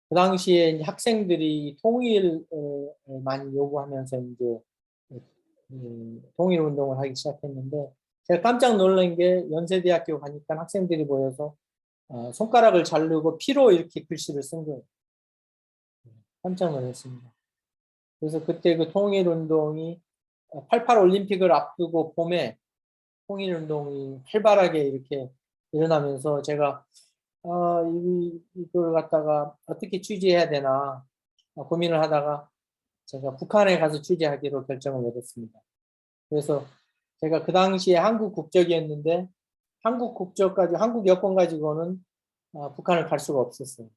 그 당시에 이제 학생들이 통일을 많이 요구하면서 이제 통일 운동을 하기 시작했는데 제가 깜짝 놀란 게 연세대학교 가니까 학생들이 모여서 손가락을 자르고 피로 이렇게 글씨를 쓴 거예요. 깜짝 놀랐습니다. 그래서 그때 그 통일 운동이 88 올림픽을 앞두고 봄에 통일 운동이 활발하게 이렇게 일어나면서 제가 이걸 갖다가 어떻게 취재해야 되나 고민을 하다가 제가 북한에 가서 취재하기로 결정을 내렸습니다. 그래서 제가 그 당시에 한국 국적이었는데 한국 여권 가지고는 북한을 갈 수가 없었어요.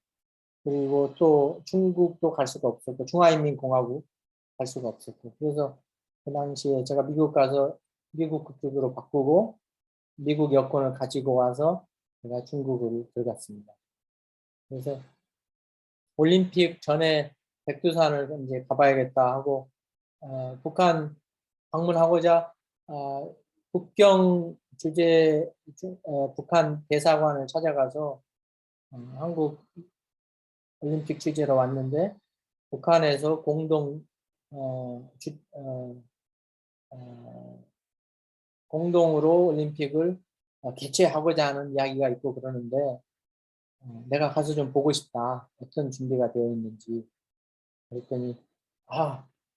그리고 또 중국도 갈 수가 없었고 중화인민공화국 갈 수가 없었고 그래서 그 당시에 제가 미국 가서 미국 국적으로 바꾸고 미국 여권을 가지고 와서 제가 중국으로 들어갔습니다. 그래서 올림픽 전에 백두산을 이제 가봐야겠다 하고 북한 방문하고자 북경 주재 북한 대사관을 찾아가서 한국 올림픽 취재로 왔는데 북한에서 공동으로 올림픽을 개최하고자 하는 이야기가 있고 그러는데 내가 가서 좀 보고 싶다. 어떤 준비가 되어 있는지. 그랬더니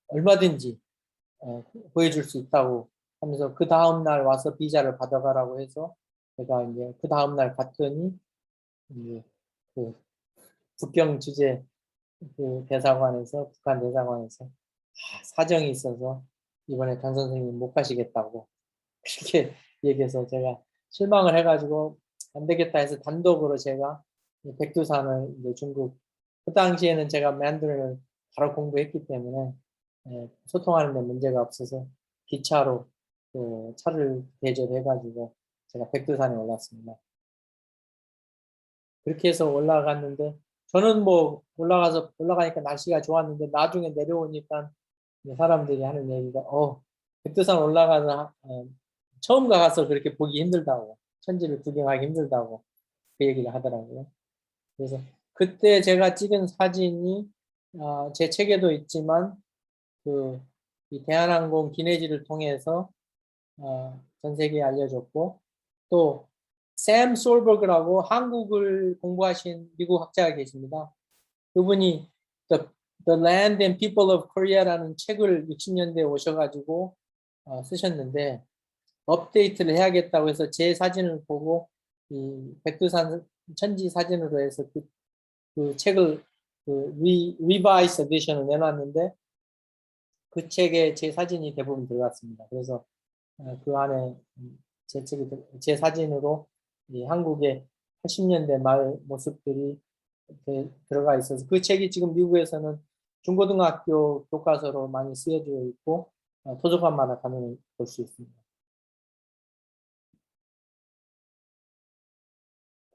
얼마든지 보여줄 수 있다고 하면서 그 다음 날 와서 비자를 받아가라고 해서 제가 이제 그 다음 날 갔더니 이제 그 북경 주재 그 대사관에서 북한 대사관에서 사정이 있어서 이번에 강 선생님 못 가시겠다고 그렇게 얘기해서 제가 실망을 해가지고 안 되겠다 해서 단독으로 제가 백두산을 이제 중국 그 당시에는 제가 맨다린을 바로 공부했기 때문에 소통하는 데 문제가 없어서 기차로 그 차를 대절해가지고 제가 백두산에 올랐습니다. 그렇게 해서 올라갔는데 저는 뭐 올라가니까 날씨가 좋았는데 나중에 내려오니까 사람들이 하는 얘기가 백두산 올라가서 처음 가서 그렇게 보기 힘들다고 천지를 구경하기 힘들다고 그 얘기를 하더라고요. 그래서 그때 제가 찍은 사진이 제 책에도 있지만 이 대한항공 기내지를 통해서 전 세계에 알려졌고 또 샘 솔버그라고 한국을 공부하신 미국 학자가 계십니다. 그분이 The Land and People of Korea라는 책을 60년대에 오셔가지고 쓰셨는데 업데이트를 해야겠다고 해서 제 사진을 보고 이 백두산 천지 사진으로 해서 그 책을 리바이스 에디션을 내놨는데 그 책에 제 사진이 대부분 들어갔습니다. 그래서 그 안에 제 사진으로 이 한국의 80년대 말 모습들이 들어가 있어서 그 책이 지금 미국에서는 중고등학교 교과서로 많이 쓰여져 있고 도서관마다 가면 볼 수 있습니다.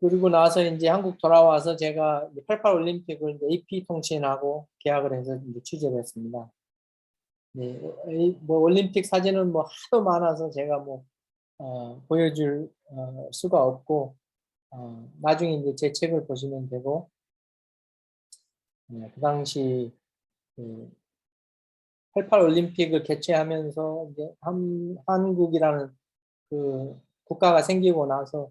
그리고 나서 이제 한국 돌아와서 제가 88 올림픽을 이제 AP 통신하고 계약을 해서 이제 취재를 했습니다. 네, 뭐 올림픽 사진은 뭐 하도 많아서 제가 뭐 보여줄 수가 없고 나중에 이제 제 책을 보시면 되고 그 당시 그 88 올림픽을 개최하면서 이제 한국이라는 그 국가가 생기고 나서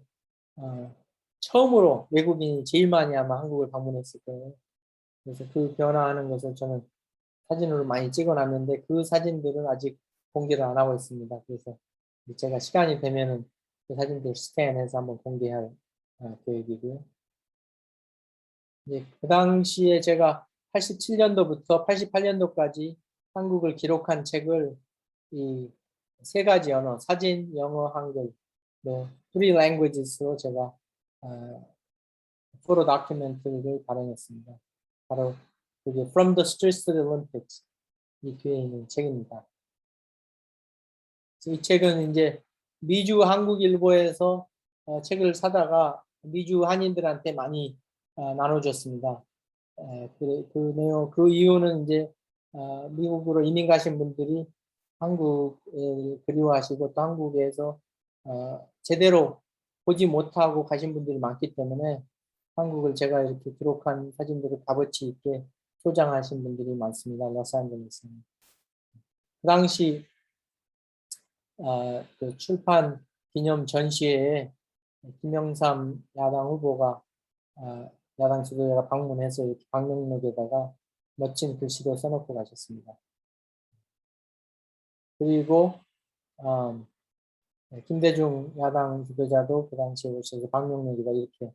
처음으로 외국인이 제일 많이 아마 한국을 방문했을 거예요. 그래서 그 변화하는 것을 저는 사진으로 많이 찍어놨는데 그 사진들은 아직 공개를 안 하고 있습니다. 그래서 제가 시간이 되면은 그 사진들 스캔해서 한번 공개할 계획이고요. 그 당시에 제가 87년도부터 88년도까지 한국을 기록한 책을 이 세 가지 언어, 사진, 영어, 한글, 뭐 3 languages로 제가 포토 다큐멘터리를 발행했습니다. 바로 그게 From the Streets to the Olympics 이 뒤에 있는 책입니다. 이 책은 이제 미주 한국일보에서 책을 사다가 미주 한인들한테 많이 나눠줬습니다. 그 내용, 그 이유는 이제 미국으로 이민 가신 분들이 한국을 그리워하시고 또 한국에서 제대로 보지 못하고 가신 분들이 많기 때문에 한국을 제가 이렇게 기록한 사진들을 값어치 있게 소장하신 분들이 많습니다. 로스앤젤레스는. 그 당시 그 출판 기념 전시회에 김영삼 야당 후보가 야당 지도자가 방문해서 이렇게 방명록에다가 멋진 글씨로 써놓고 가셨습니다. 그리고 김대중 야당 지도자도 그 당시에 오셔서 방명록에다 이렇게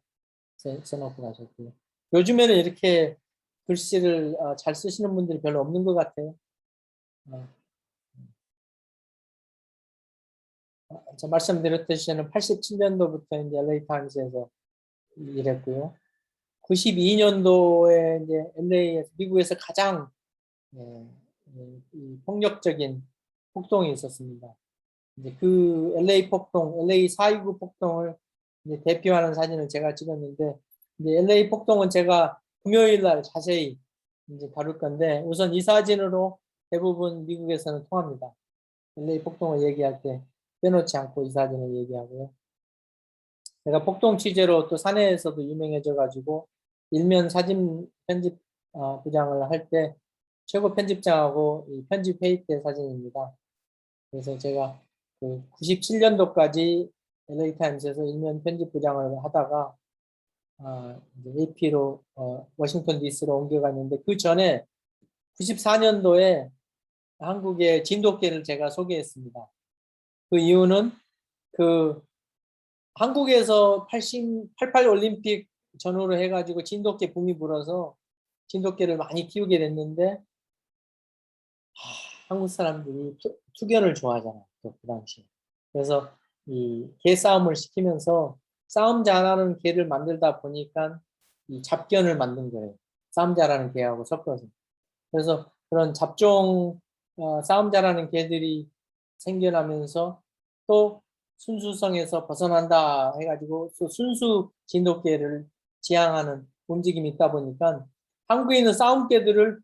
써놓고 가셨고요. 요즘에는 이렇게 글씨를 잘 쓰시는 분들이 별로 없는 것 같아요. 제가 말씀드렸듯이 저는 87년도부터 이제 LA 타임스에서 일했고요. 92년도에 이제 LA에서 미국에서 가장 폭력적인 폭동이 있었습니다. 이제 그 LA 폭동, LA 4.29 폭동을 이제 대표하는 사진을 제가 찍었는데, 이제 LA 폭동은 제가 금요일 날 자세히 이제 다룰 건데, 우선 이 사진으로 대부분 미국에서는 통합니다. LA 폭동을 얘기할 때 빼놓지 않고 이 사진을 얘기하고요. 제가 폭동 취재로 또 사내에서도 유명해져 가지고 일면 사진 편집 부장을 할 때 최고 편집장하고 이 편집 회의 때 사진입니다. 그래서 제가 그 97년도까지 LA 타임스에서 일면 편집 부장을 하다가 이제 AP로 워싱턴 DC로 옮겨갔는데 그 전에 94년도에 한국의 진돗개를 제가 소개했습니다. 그 이유는 그 한국에서 88 올림픽 전후로 해가지고 진돗개 붐이 불어서 진돗개를 많이 키우게 됐는데 한국 사람들이 투견을 좋아하잖아요. 또 그 당시에. 그래서 이 개 싸움을 시키면서 싸움 잘하는 개를 만들다 보니까 이 잡견을 만든 거예요. 싸움 잘하는 개하고 섞어서. 그래서 그런 잡종 싸움 잘하는 개들이 생겨나면서 또 순수성에서 벗어난다 해가지고 또 순수 진돗개를 지향하는 움직임이 있다 보니까 한국에 있는 싸움개들을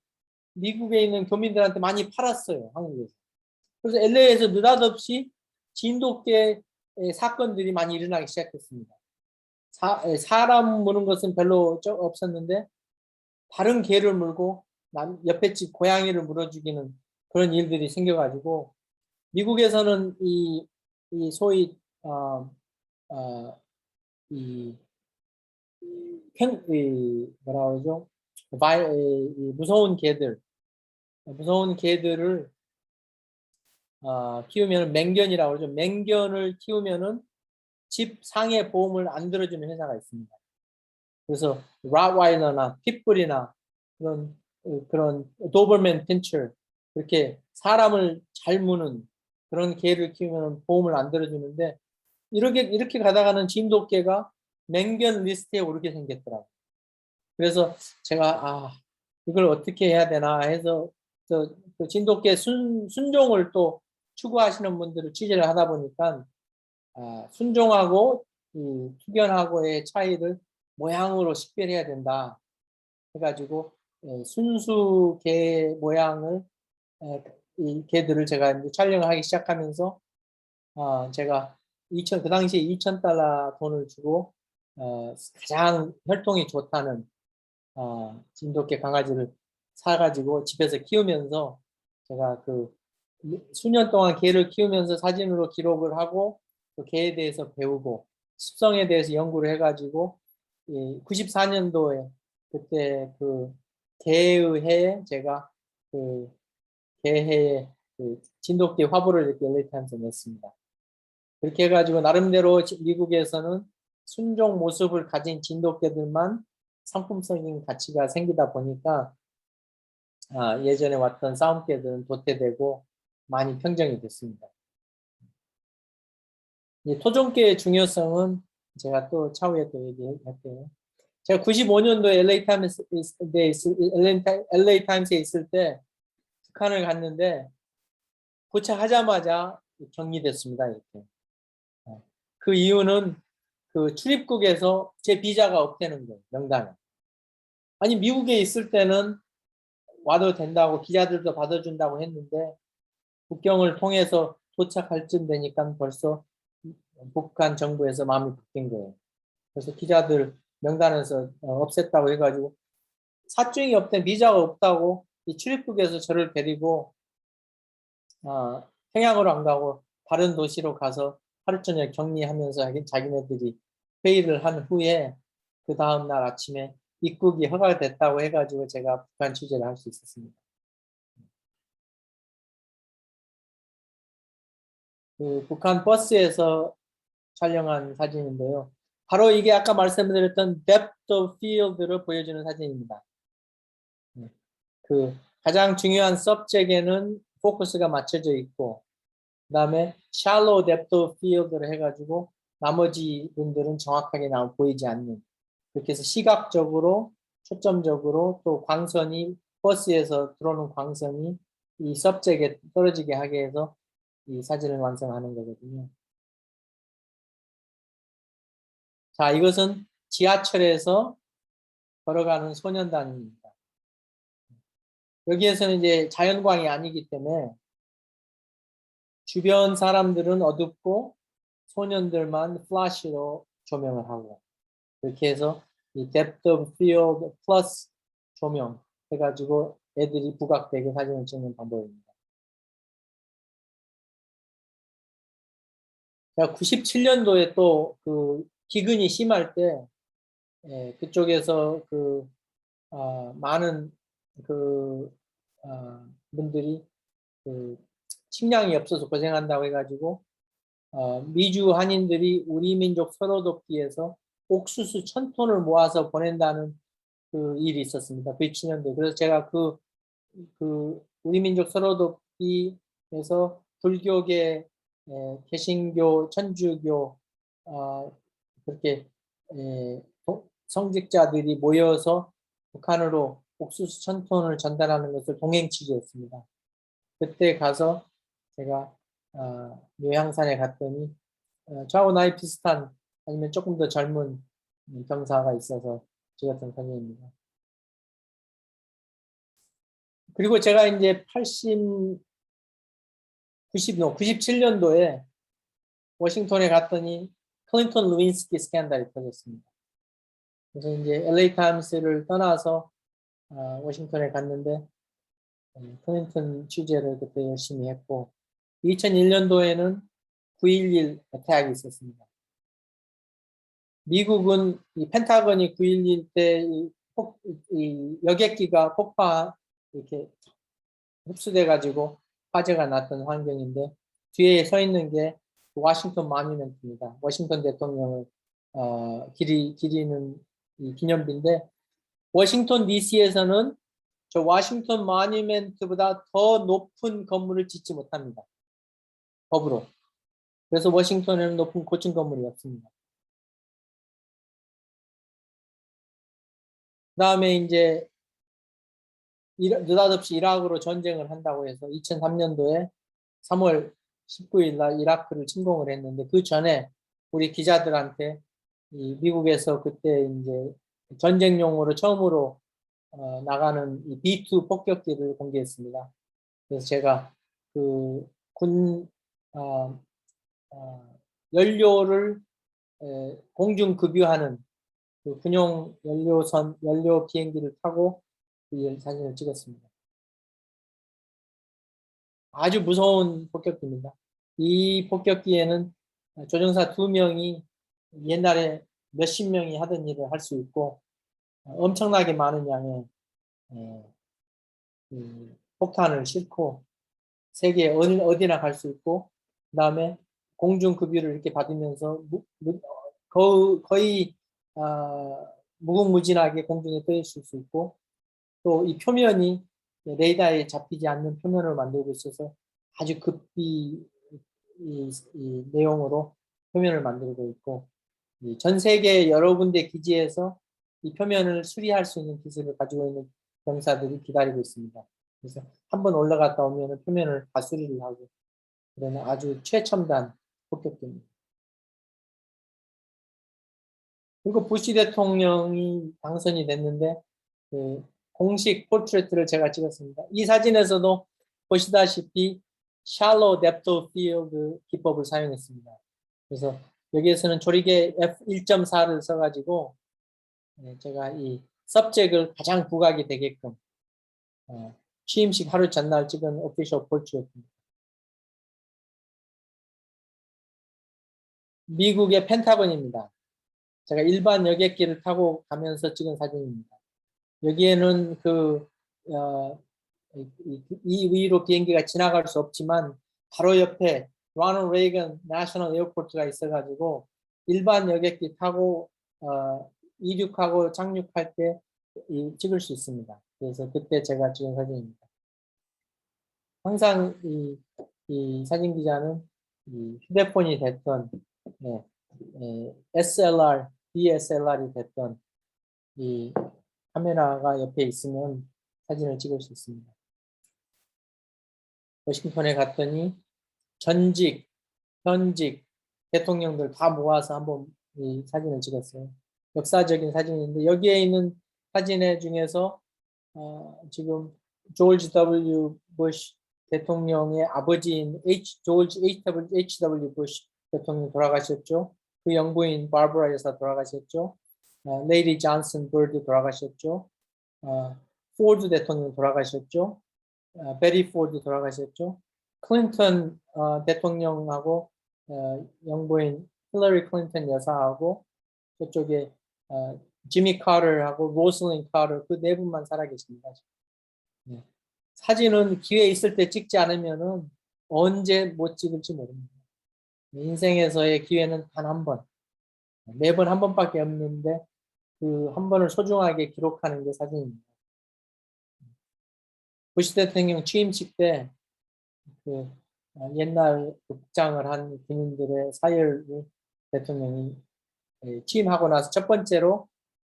미국에 있는 교민들한테 많이 팔았어요. 한국에서. 그래서 LA에서 느닷없이 진돗개 사건들이 많이 일어나기 시작했습니다. 사람 무는 것은 별로 없었는데 다른 개를 물고 옆에 집 고양이를 물어 죽이는 그런 일들이 생겨가지고 미국에서는 이 소위 뭐라 그러죠? 무서운 개들을 키우면 맹견이라고 그러죠. 맹견을 키우면은 집 상해 보험을 안 들어주는 회사가 있습니다. 그래서 락와일러나 핏불이나 그런 도버맨 핀처 그렇게 사람을 잘 무는 그런 개를 키우면 보험을 안 들어주는데 이렇게 가다가는 진돗개가 맹견 리스트에 오르게 생겼더라고요. 그래서 제가 이걸 어떻게 해야 되나 해서 그 진돗개 순종을 또 추구하시는 분들을 취재를 하다 보니까 순종하고 이 투견하고의 차이를 모양으로 식별해야 된다 해가지고 순수 개 모양을 이 개들을 제가 이제 촬영을 하기 시작하면서 제가 그 당시에 $2,000 돈을 주고 가장 혈통이 좋다는 진돗개 강아지를 사가지고 집에서 키우면서 제가 그 수년 동안 개를 키우면서 사진으로 기록을 하고 그 개에 대해서 배우고 습성에 대해서 연구를 해가지고 94년도에 그때 그 개의 해에 제가 그 개해에 그 진돗개 화보를 이렇게 LA 타임스에 냈습니다. 그렇게 해가지고 나름대로 미국에서는 순종 모습을 가진 진돗개들만 상품적인 가치가 생기다 보니까 예전에 왔던 싸움개들은 도태되고 많이 평정이 됐습니다. 이 토종개의 중요성은 제가 또 차후에 또 얘기할게요. 제가 95년도에 LA 타임스에 있을 때 북한을 갔는데 도착하자마자 격리됐습니다. 이렇게. 그 이유는 그 출입국에서 제 비자가 없다는 거예요. 명단에. 아니 미국에 있을 때는 와도 된다고 기자들도 받아준다고 했는데 국경을 통해서 도착할 쯤 되니까 벌써 북한 정부에서 마음이 바뀐 거예요. 그래서 기자들 명단에서 없앴다고 해가지고 사증이 없던 비자가 없다고 이 출입국에서 저를 데리고 평양으로 안 가고 다른 도시로 가서 하루 저녁 격리하면서 자기네들이 회의를 한 후에 그 다음날 아침에 입국이 허가됐다고 해가지고 제가 북한 취재를 할 수 있었습니다. 그 북한 버스에서 촬영한 사진인데요. 바로 이게 아까 말씀드렸던 depth of field를 보여주는 사진입니다. 그 가장 중요한 서브젝에는 포커스가 맞춰져 있고 그 다음에 shallow depth of field를 해가지고 나머지 분들은 정확하게 보이지 않는 그렇게 해서 시각적으로 초점적으로 또 광선이 버스에서 들어오는 광선이 이 서브젝에 떨어지게 하게 해서 이 사진을 완성하는 거거든요. 자, 이것은 지하철에서 걸어가는 소년단입니다. 여기에서는 이제 자연광이 아니기 때문에 주변 사람들은 어둡고 소년들만 플래시로 조명을 하고 이렇게 해서 이 depth of field 플러스 조명 해가지고 애들이 부각되게 사진을 찍는 방법입니다. 자, 97년도에 또 그 기근이 심할 때 그쪽에서 그 많은 그 분들이 그 식량이 없어서 고생한다고 해가지고 미주 한인들이 우리 민족 서로 돕기에서 옥수수 1,000톤을 모아서 보낸다는 그 일이 있었습니다. 97년도에. 그래서 제가 그 우리 민족 서로 돕기에서 불교계, 개신교, 천주교 그렇게 성직자들이 모여서 북한으로 옥수수 1,000톤을 전달하는 것을 동행 취재했습니다. 그때 가서 제가 요양산에 갔더니 저하고 나이 비슷한 아니면 조금 더 젊은 병사가 있어서 찍었던 사진입니다. 그리고 제가 이제 97년도에 워싱턴에 갔더니 클린턴 루인스키 스캔들이 터졌습니다. 그래서 이제 LA 타임스를 떠나서 워싱턴에 갔는데 클린턴 취재를 그때 열심히 했고 2001년도에는 9.11 어택이 있었습니다. 미국은 이 펜타곤이 9.11 때 이 여객기가 이렇게 흡수돼 가지고 화재가 났던 환경인데 뒤에 서 있는 게 워싱턴 모뉴먼트입니다. 워싱턴 대통령을 기리는 이 기념비인데 워싱턴 DC에서는 저 워싱턴 모뉴먼트보다 더 높은 건물을 짓지 못합니다. 법으로. 그래서 워싱턴에는 높은 고층 건물이 없습니다. 그 다음에 이제 느닷없이 이라크로 전쟁을 한다고 해서 2003년도에 3월 19일 날 이라크를 침공을 했는데 그 전에 우리 기자들한테 이 미국에서 그때 이제 전쟁용으로 처음으로 나가는 이 B2 폭격기를 공개했습니다. 그래서 제가 그 군 연료를 공중 급유하는 그 군용 연료 비행기를 타고 그 사진을 찍었습니다. 아주 무서운 폭격기입니다. 이 폭격기에는 조종사 2명이 옛날에 몇십 명이 하던 일을 할 수 있고 엄청나게 많은 양의 폭탄을 싣고 세계 어디나 갈 수 있고, 그 다음에 공중 급유를 이렇게 받으면서 거의 무궁무진하게 공중에 떠 있을 수 있고, 또 이 표면이 레이더에 잡히지 않는 표면을 만들고 있어서 아주 급비 이 내용으로 표면을 만들고 있고, 전 세계 여러 군데 기지에서 이 표면을 수리할 수 있는 기술을 가지고 있는 병사들이 기다리고 있습니다. 그래서 한번 올라갔다 오면 표면을 다 수리를 하고, 그러는 아주 최첨단 폭격기입니다. 그리고 부시 대통령이 당선이 됐는데 그 공식 포트레이트를 제가 찍었습니다. 이 사진에서도 보시다시피 shallow depth of field 기법을 사용했습니다. 그래서 여기에서는 조리개 f1.4를 써가지고 제가 이 subject을 가장 부각이 되게끔 취임식 하루 전날 찍은 오피셜 포트레이트입니다. 미국의 펜타곤입니다. 제가 일반 여객기를 타고 가면서 찍은 사진입니다. 여기에는 이 위로 비행기가 지나갈 수 없지만 바로 옆에 로널드 레이건 내셔널 에어포트가 있어가지고 일반 여객기 타고 이륙하고 착륙할 때 찍을 수 있습니다. 그래서 그때 제가 찍은 사진입니다. 항상 이 사진 기자는 이 휴대폰이 됐던 SLR, DSLR이 됐던 이 카메라가 옆에 있으면 사진을 찍을 수 있습니다. 워싱턴에 갔더니 전직, 현직 대통령들 다 모아서 한번 이 사진을 찍었어요. 역사적인 사진인데 여기에 있는 사진 중에서 지금 조지 W. 부시 대통령의 아버지인 조지 H.W. 부시 대통령 돌아가셨죠. 그 영부인 바브라 여사 돌아가셨죠. 레이디 존슨 버드 돌아가셨죠. 포드 대통령 돌아가셨죠. 베리 포드 돌아가셨죠. 클린턴 대통령하고 영부인 힐러리 클린턴 여사하고 저쪽에 지미 카터하고 로슬린 카터 그 네 분만 살아계십니다. 네. 사진은 기회 있을 때 찍지 않으면은 언제 못 찍을지 모릅니다. 인생에서의 기회는 단 한 번, 매번 한 번밖에 없는데 그 한 번을 소중하게 기록하는 게 사진입니다. 부시 대통령 취임식 때 그 옛날 국장을 한 군인들의 사열을 대통령이 취임하고 나서 첫 번째로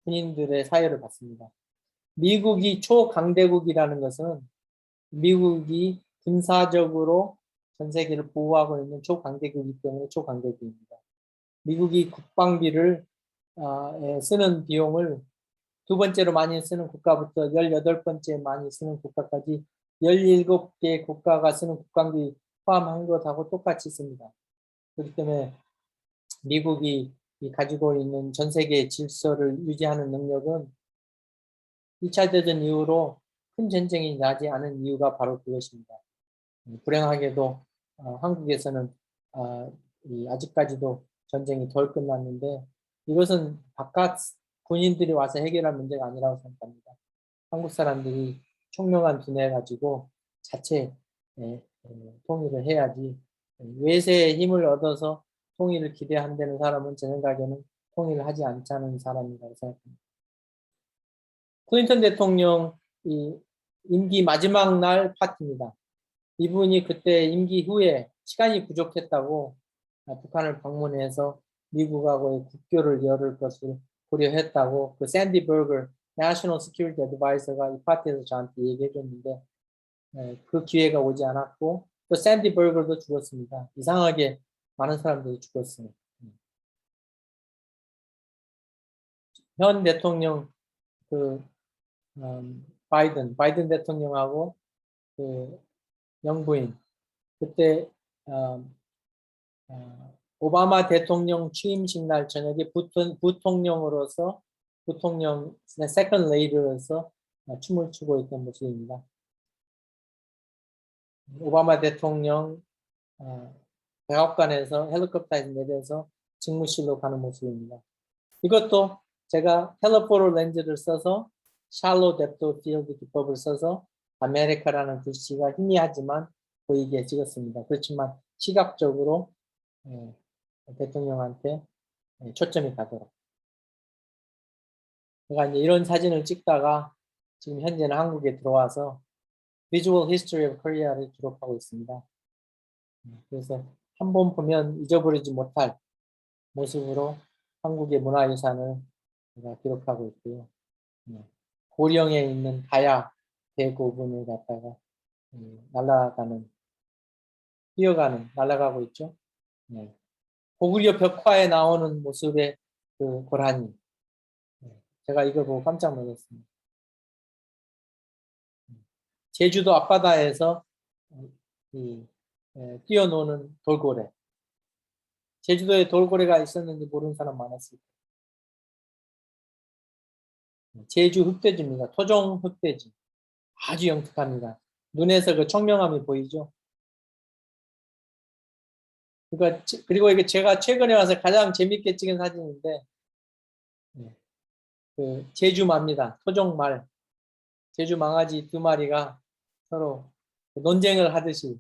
군인들의 사열을 받습니다. 미국이 초강대국이라는 것은 미국이 군사적으로 전 세계를 보호하고 있는 초강대국이기 때문에 초강대국입니다. 미국이 국방비를 쓰는 비용을 두 번째로 많이 쓰는 국가부터 18번째 많이 쓰는 국가까지 17개 국가가 쓰는 국방비 포함한 것하고 똑같이 씁니다. 그렇기 때문에 미국이 가지고 있는 전 세계의 질서를 유지하는 능력은 2차 대전 이후로 큰 전쟁이 나지 않은 이유가 바로 그것입니다. 불행하게도 한국에서는 아직까지도 전쟁이 덜 끝났는데 이것은 바깥 군인들이 와서 해결할 문제가 아니라고 생각합니다. 한국 사람들이 총명한 두뇌 가지고 자체 통일을 해야지 외세의 힘을 얻어서 통일을 기대한다는 사람은 제 생각에는 통일을 하지 않자는 사람이라고 생각합니다. 클린턴 대통령 임기 마지막 날 파티입니다. 이분이 그때 임기 후에 시간이 부족했다고 북한을 방문해서 미국하고의 국교를 열을 것을 고려했다고 그 샌디 버거 내셔널 시큐리티 어드바이저가 이 파티에서 저한테 얘기해 줬는데 그 기회가 오지 않았고 또 샌디 버거도 죽었습니다. 이상하게 많은 사람들이 죽었습니다. 현 대통령 바이든 대통령하고 그 영부인 그때 오바마 대통령 취임식 날 저녁에 부통령으로서 부통령 세컨드 레이디로서 춤을 추고 있던 모습입니다. 오바마 대통령 백악관에서 헬리콥터에서 내려서 직무실로 가는 모습입니다. 이것도 제가 텔레포로 렌즈를 써서 샬로 뎁도 필드 기법을 써서 아메리카라는 글씨가 희미하지만 보이게 찍었습니다. 그렇지만 시각적으로 대통령한테 초점이 가도록. 제가 이제 이런 사진을 찍다가 지금 현재는 한국에 들어와서 Visual History of Korea를 기록하고 있습니다. 그래서 한 번 보면 잊어버리지 못할 모습으로 한국의 문화유산을 제가 기록하고 있고요. 고령에 있는 가야 대고분을 갖다가 날아가고 있죠. 고구려 벽화에 나오는 모습의 그 고라니. 제가 이거 보고 깜짝 놀랐습니다. 제주도 앞바다에서 뛰어노는 돌고래. 제주도에 돌고래가 있었는지 모르는 사람 많았을 거예요. 제주 흑돼지입니다. 토종 흑돼지. 아주 영특합니다. 눈에서 그 청명함이 보이죠. 그러니까 그리고 이게 제가 최근에 와서 가장 재밌게 찍은 사진인데 그 제주마입니다. 토종말. 제주 망아지 2마리가 서로 논쟁을 하듯이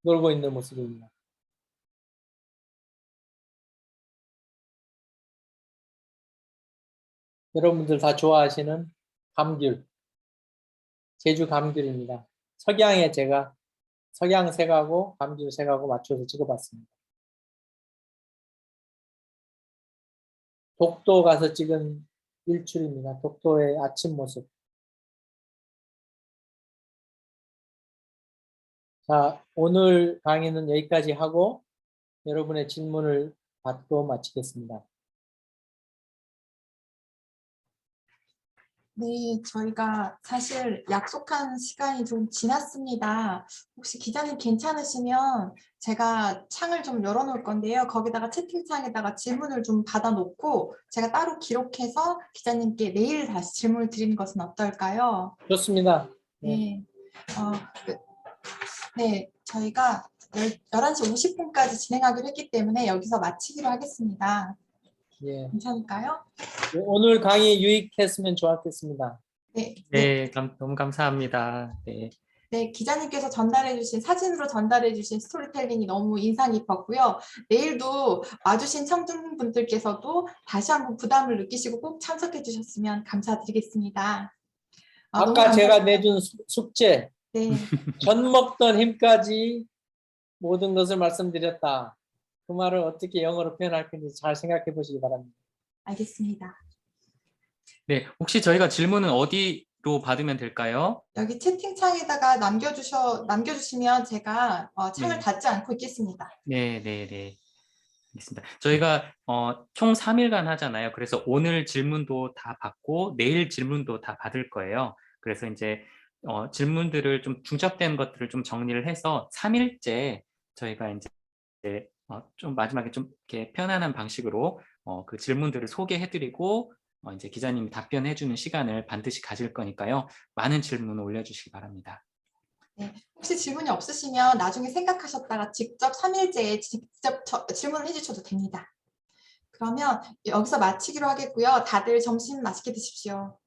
놀고 있는 모습입니다. 여러분들 다 좋아하시는 감귤, 제주 감귤입니다. 석양에 제가 석양색하고 감귤색하고 맞춰서 찍어봤습니다. 독도 가서 찍은 일출입니다. 독도의 아침 모습. 자, 오늘 강의는 여기까지 하고 여러분의 질문을 받고 마치겠습니다. 네, 저희가 사실 약속한 시간이 좀 지났습니다. 혹시 기자님 괜찮으시면 제가 창을 좀 열어놓을 건데요. 거기다가 채팅창에다가 질문을 좀 받아놓고 제가 따로 기록해서 기자님께 내일 다시 질문을 드리는 것은 어떨까요? 좋습니다. 네, 네, 저희가 11시 50분까지 진행하기로 했기 때문에 여기서 마치기로 하겠습니다. 예. 괜찮을까요? 오늘 강의 유익했으면 좋았겠습니다. 네, 네, 너무 감사합니다. 네. 네, 기자님께서 전달해주신 사진으로 전달해주신 스토리텔링이 너무 인상 깊었고요. 내일도 와주신 청중분들께서도 다시 한번 부담을 느끼시고 꼭 참석해 주셨으면 감사드리겠습니다. 너무 아까 제가 감사합니다. 내준 숙제, 네, 전 먹던 힘까지 모든 것을 말씀드렸다. 그 말을 어떻게 영어로 표현할 건지 잘 생각해 보시기 바랍니다. 알겠습니다. 네, 혹시 저희가 질문은 어디로 받으면 될까요? 여기 채팅창에다가 남겨주시면 제가 창을 네. 닫지 않고 있겠습니다. 네, 네, 네. 알겠습니다. 저희가 총 3일간 하잖아요. 그래서 오늘 질문도 다 받고 내일 질문도 다 받을 거예요. 그래서 이제 질문들을 좀 중첩된 것들을 좀 정리를 해서 3일째 저희가 이제 좀 마지막에 좀 이렇게 편안한 방식으로 그 질문들을 소개해드리고 이제 기자님이 답변해주는 시간을 반드시 가질 거니까요. 많은 질문 올려주시기 바랍니다. 네, 혹시 질문이 없으시면 나중에 생각하셨다가 직접 3일째에 직접 질문을 해주셔도 됩니다. 그러면 여기서 마치기로 하겠고요. 다들 점심 맛있게 드십시오.